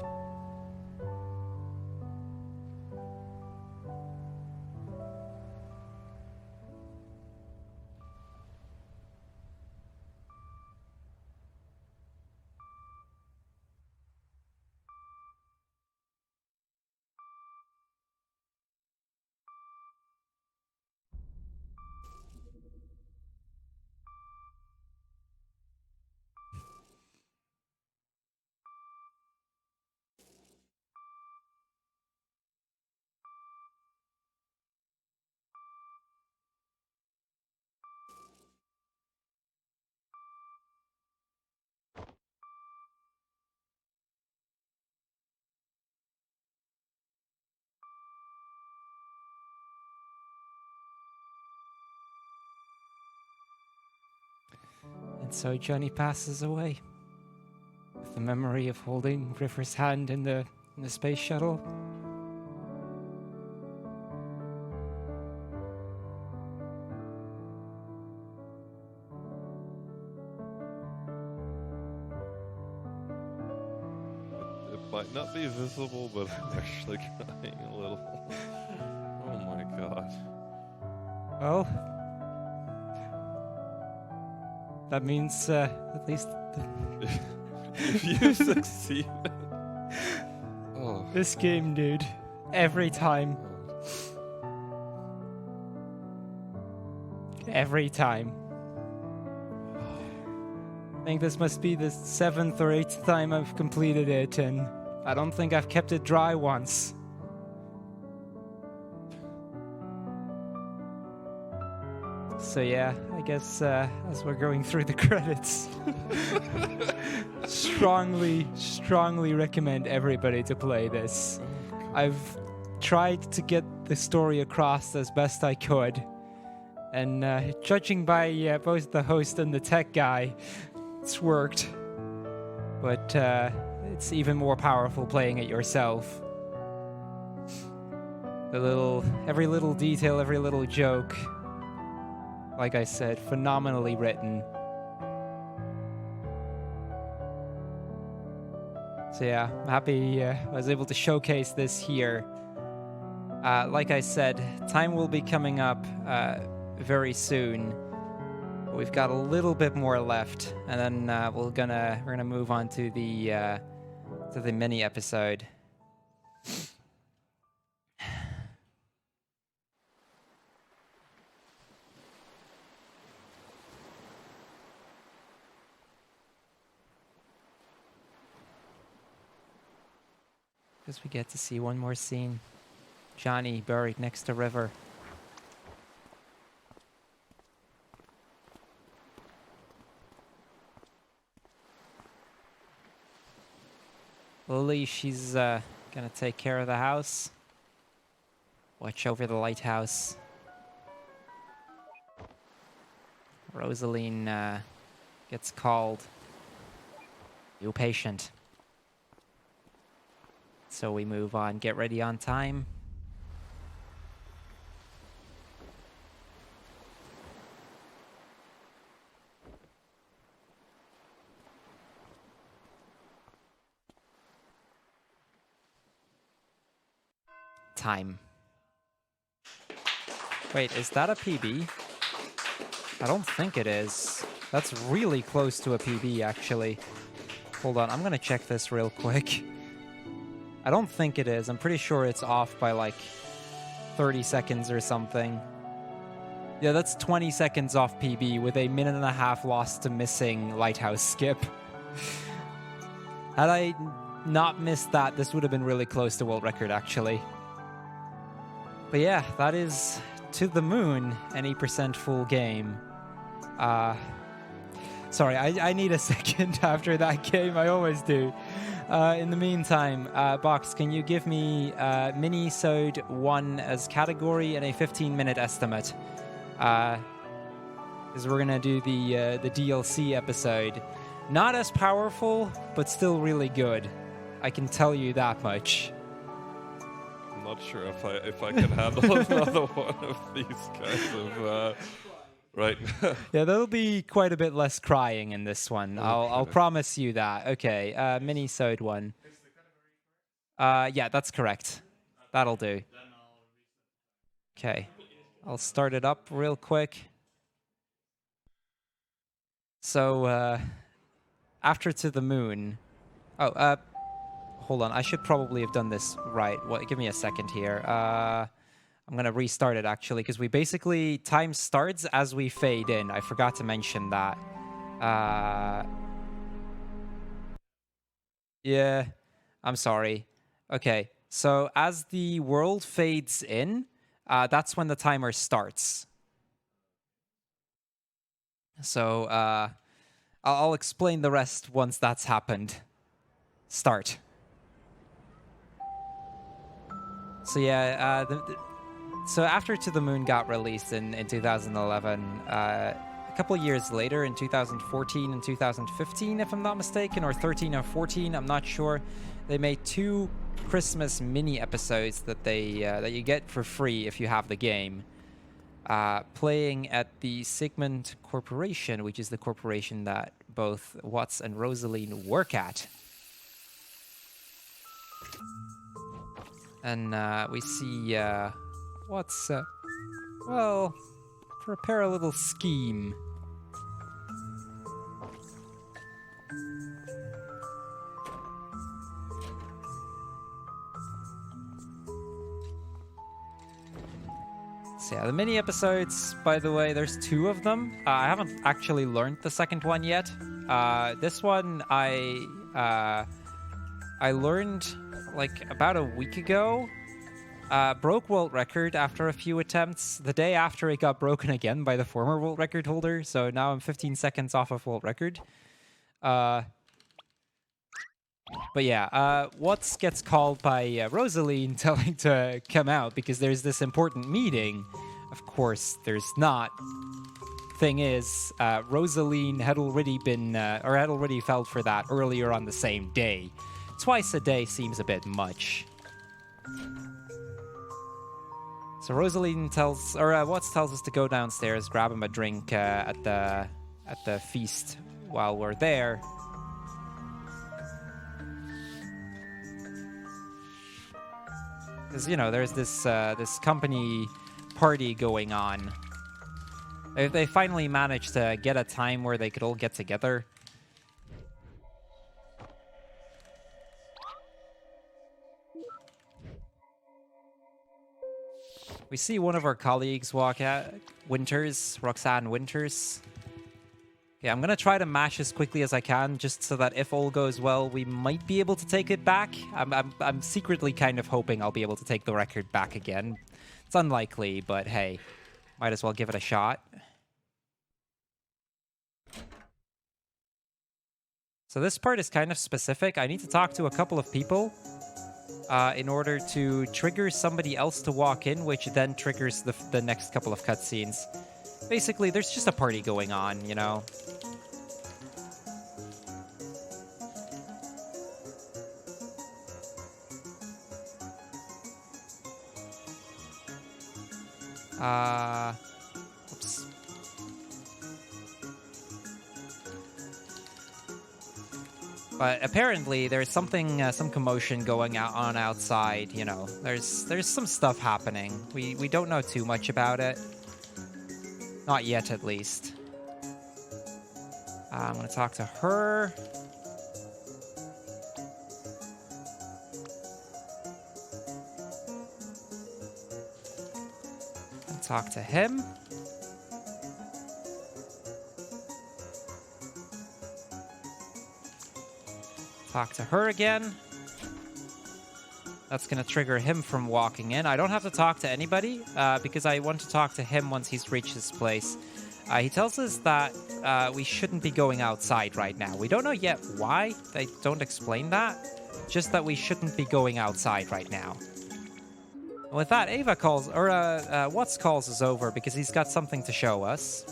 And so Johnny passes away, with the memory of holding River's hand in the space shuttle. It might not be visible, but I'm actually crying a little. Oh my god. Well, that means at least If you succeed. Oh. this game, dude, every time. Every time. I think this must be the 7th or 8th time I've completed it, and I don't think I've kept it dry once. So yeah, I guess as we're going through the credits, strongly recommend everybody to play this. I've tried to get the story across as best I could, and judging by both the host and the tech guy, it's worked. But it's even more powerful playing it yourself. Every little detail, every little joke, like I said, phenomenally written. So yeah, I'm happy I was able to showcase this here. Like I said, time will be coming up very soon. We've got a little bit more left, and then we're gonna move on to the mini episode. Because we get to see one more scene. Johnny buried next to River. Lily, she's gonna take care of the house. Watch over the lighthouse. Rosaline gets called. You patient. So we move on. Get ready on time. Time. Wait, is that a PB? I don't think it is. That's really close to a PB, actually. Hold on, I'm gonna check this real quick. I don't think it is. I'm pretty sure it's off by like 30 seconds or something. Yeah, that's 20 seconds off PB with a minute and a half lost to missing lighthouse skip. Had I not missed that, this would have been really close to world record, actually. But yeah, that is To the Moon, an 8% full game. Sorry, I need a second after that game. I always do. In the meantime, Box, can you give me Mini-Sode 1 as category and a 15-minute estimate? Because we're going to do the DLC episode. Not as powerful, but still really good. I can tell you that much. I'm not sure if I can handle another one of these kinds of right. Yeah, there'll be quite a bit less crying in this one. I'll promise you that. Okay, mini-sode one. Yeah, that's correct. That'll do. Okay, I'll start it up real quick. So, after to the moon. Oh, hold on. I should probably have done this right. Give me a second here. I'm going to restart it, actually, because we basically... Time starts as we fade in. I forgot to mention that. Yeah, I'm sorry. Okay, so as the world fades in, that's when the timer starts. So, I'll explain the rest once that's happened. Start. So yeah, so after To the Moon got released in 2011, a couple years later in 2014 and 2015, if I'm not mistaken, or 13 or 14, I'm not sure, they made 2 Christmas mini episodes that that you get for free if you have the game. Playing at the Sigmund Corporation, which is the corporation that both Watts and Rosaline work at. And we see Watts, well, prepare a little scheme. So yeah, the mini episodes, by the way, there's 2 of them. I haven't actually learned the second one yet. This one I learned like about a week ago. Broke world record after a few attempts. The day after it got broken again by the former world record holder. So now I'm 15 seconds off of world record. But yeah, Watts gets called by Rosaline telling to come out because there's this important meeting. Of course, there's not. Thing is, Rosaline had already been, or had already felt for that earlier on the same day. Twice a day seems a bit much. So Rosaline tells, or Watts tells us to go downstairs, grab him a drink at the feast while we're there. Because, you know, there's this this company party going on. They finally managed to get a time where they could all get together. We see one of our colleagues walk out, Roxanne Winters. Yeah, I'm gonna try to mash as quickly as I can, just so that if all goes well, we might be able to take it back. I'm secretly kind of hoping I'll be able to take the record back again. It's unlikely, but hey, might as well give it a shot. So this part is kind of specific. I need to talk to a couple of people in order to trigger somebody else to walk in, which then triggers the next couple of cutscenes. Basically, there's just a party going on, you know? Oops. But apparently there's something, some commotion going on outside, you know. There's some stuff happening. We don't know too much about it. Not yet, at least. I'm gonna talk to her. And talk to him. Talk to her again. That's going to trigger him from walking in. I don't have to talk to anybody because I want to talk to him once he's reached his place. He tells us that we shouldn't be going outside right now. We don't know yet why. They don't explain that. Just that we shouldn't be going outside right now. And with that, Ava calls, or Watts calls us over because he's got something to show us.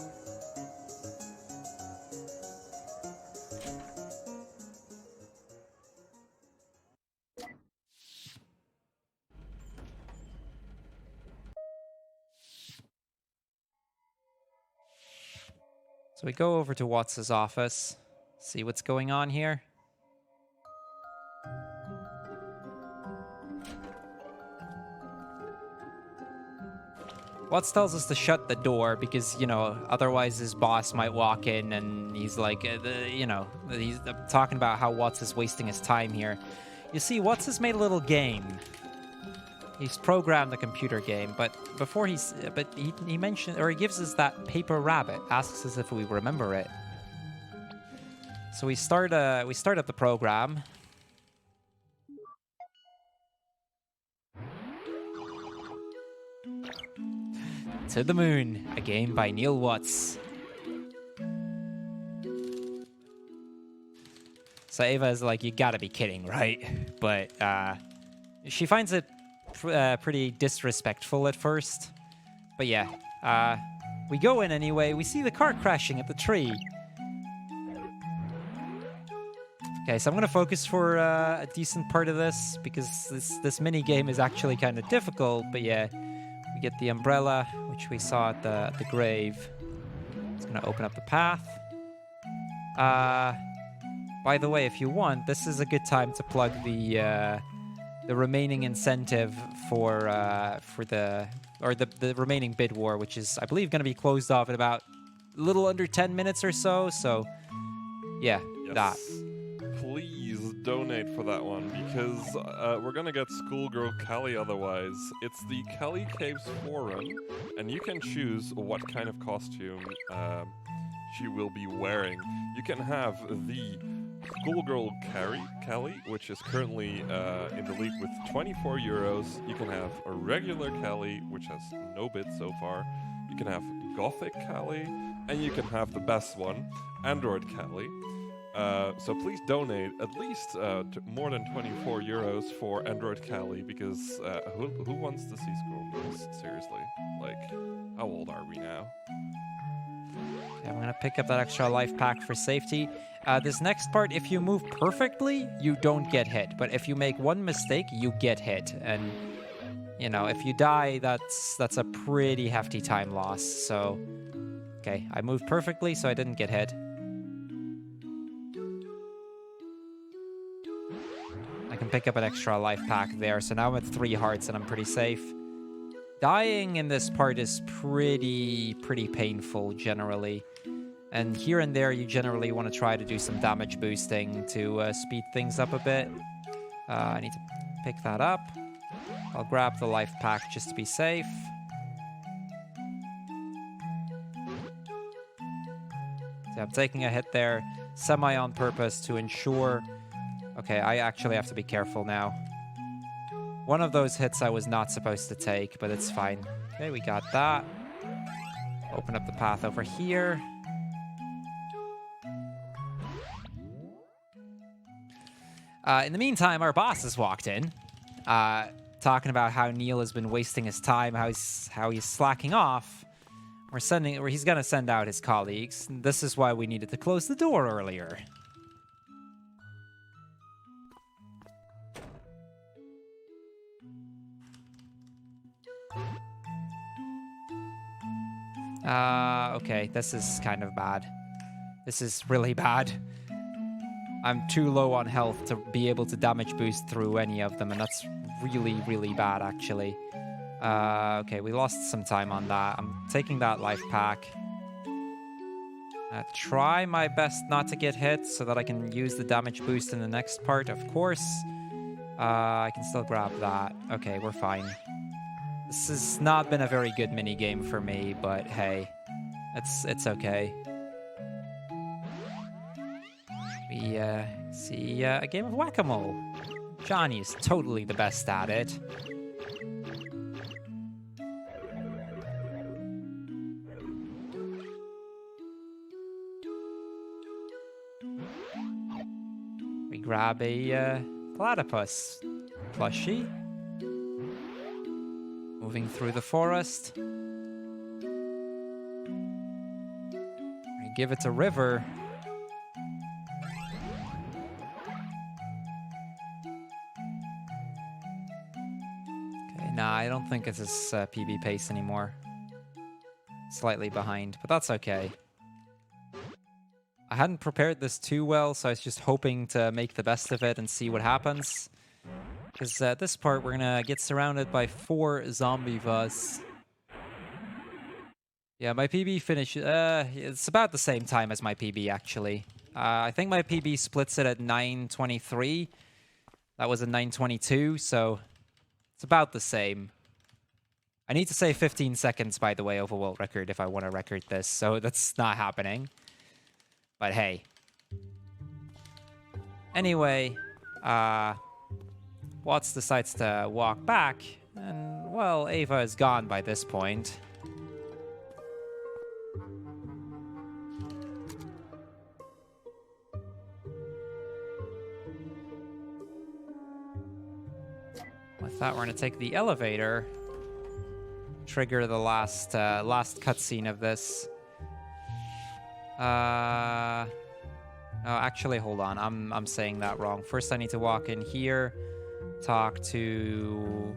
So we go over to Watts' office, see what's going on here. Watts tells us to shut the door because, you know, otherwise his boss might walk in and he's like, he's talking about how Watts is wasting his time here. You see, Watts has made a little game. He's programmed the computer game, but before he mentioned, or he gives us that paper rabbit, asks us if we remember it. So we start up the program. To the Moon, a game by Neil Watts. So Ava is like, you gotta be kidding, right? But she finds it pretty disrespectful at first. But yeah, we go in anyway. We see the car crashing at the tree. Okay, so I'm gonna focus for a decent part of this because this mini game is actually kind of difficult. But yeah. We get the umbrella, which we saw at the grave. It's going to open up the path. By the way, if you want, this is a good time to plug the remaining incentive for the remaining bid war, which is, I believe, going to be closed off in about a little under 10 minutes or so. So, yeah, Yes. that. Please donate for that one because we're gonna get Schoolgirl Kelly otherwise. It's the Kelly Caves Forum, and you can choose what kind of costume she will be wearing. You can have the Schoolgirl Kelly, which is currently in the league with 24 euros. You can have a regular Kelly, which has no bid so far. You can have Gothic Kelly, and you can have the best one, Android Kelly. So please donate at least more than 24 euros for Android Kelly because who wants to see Schoolgirls? Seriously, like, how old are we now? Okay, I'm going to pick up that extra life pack for safety. This next part, if you move perfectly, you don't get hit. But if you make one mistake, you get hit. And, you know, if you die, that's a pretty hefty time loss. So, okay, I moved perfectly, so I didn't get hit. I can pick up an extra life pack there. So now I'm at 3 hearts and I'm pretty safe. Dying in this part is pretty painful generally. And here and there, you generally want to try to do some damage boosting to speed things up a bit. I need to pick that up. I'll grab the life pack just to be safe. So I'm taking a hit there, semi on purpose to ensure... Okay, I actually have to be careful now. One of those hits I was not supposed to take, but it's fine. Okay, we got that. Open up the path over here. In the meantime, our boss has walked in, talking about how Neil has been wasting his time, how he's slacking off. He's gonna send out his colleagues. This is why we needed to close the door earlier. Okay, this is kind of bad. This is really bad. I'm too low on health to be able to damage boost through any of them, and that's really bad, actually. Okay, we lost some time on that. I'm taking that life pack. Try my best not to get hit so that I can use the damage boost in the next part, of course. I can still grab that. Okay, we're fine. This has not been a very good minigame for me, but hey, it's okay. We see a game of whack-a-mole. Johnny is totally the best at it. We grab a platypus plushie. Moving through the forest. We give it a river. Okay, nah, I don't think it's this PB pace anymore. Slightly behind, but that's okay. I hadn't prepared this too well, so I was just hoping to make the best of it and see what happens. Because at this part, we're gonna get surrounded by 4 zombie Vaz. Yeah, my PB finish, it's about the same time as my PB, actually. I think my PB splits it at 9:23. That was a 9:22, so it's about the same. I need to say 15 seconds, by the way, over world record if I want to record this, so that's not happening. But hey. Anyway, Watts decides to walk back, and, well, Ava is gone by this point. With that, we're going to take the elevator, trigger the last cutscene of this. Oh, actually, hold on. I'm saying that wrong. First, I need to walk in here, talk to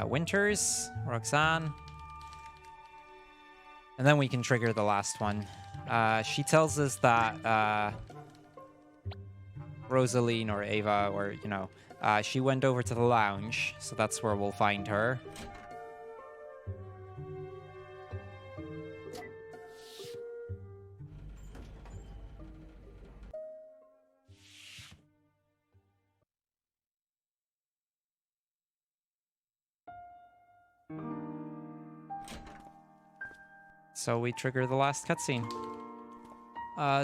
Winters, Roxanne, and then we can trigger the last one. She tells us that Rosaline or Ava, or she went over to the lounge, so that's where we'll find her. So we trigger the last cutscene.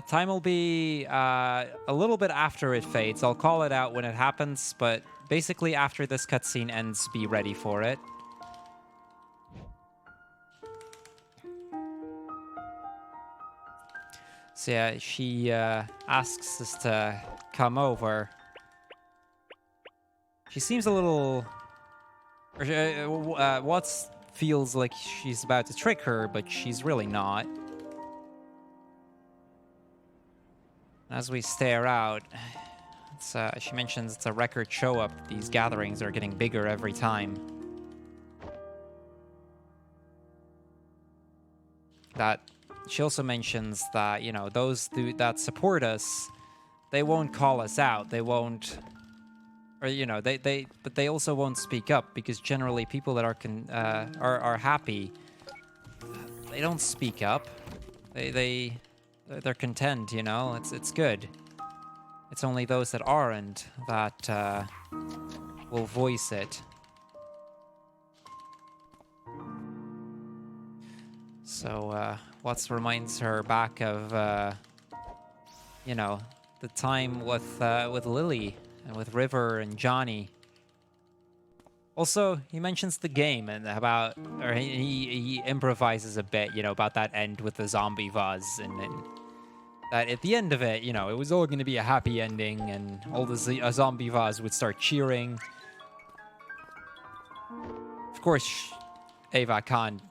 Time will be a little bit after it fades. I'll call it out when it happens, but basically after this cutscene ends, be ready for it. So yeah, she asks us to come over. She seems a little... Watts feels like she's about to trick her, but she's really not. As we stare out, she mentions it's a record show up. These gatherings are getting bigger every time. She also mentions that, those that support us, they won't call us out. They won't, or but they also won't speak up, because generally people that are happy, they don't speak up. They're content, it's good. It's only those that aren't that will voice it. So Watts reminds her back of the time with Lily and with River and Johnny. Also, he mentions the game and he improvises a bit, about that end with the zombie Vaz, and that at the end of it, it was all going to be a happy ending, and all the zombie Vaz would start cheering. Of course, Ava can't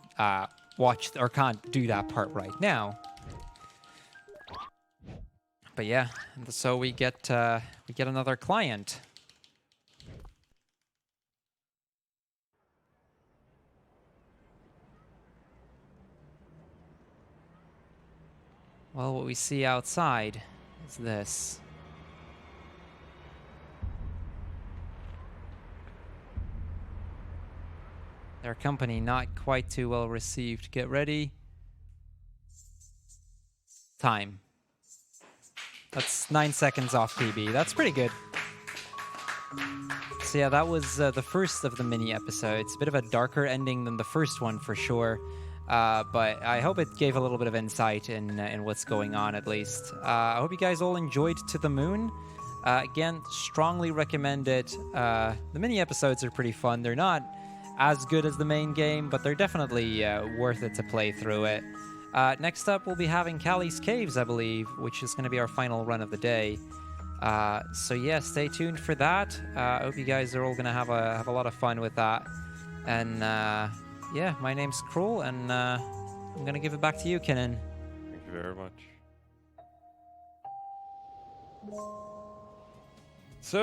can't do that part right now. But yeah, so we get another client. Well, what we see outside is this. Their company not quite too well received. Get ready. Time. That's 9 seconds off PB. That's pretty good. So yeah, that was the first of the mini episodes. A bit of a darker ending than the first one for sure. But I hope it gave a little bit of insight in what's going on, at least. I hope you guys all enjoyed To the Moon. Again, strongly recommend it. The mini episodes are pretty fun. They're not as good as the main game, but they're definitely worth it to play through it. Next up, we'll be having Callie's Caves, I believe, which is going to be our final run of the day. So yeah, stay tuned for that. I hope you guys are all going to have a lot of fun with that. And yeah, my name's Crrool, and I'm going to give it back to you, Kinnan. Thank you very much.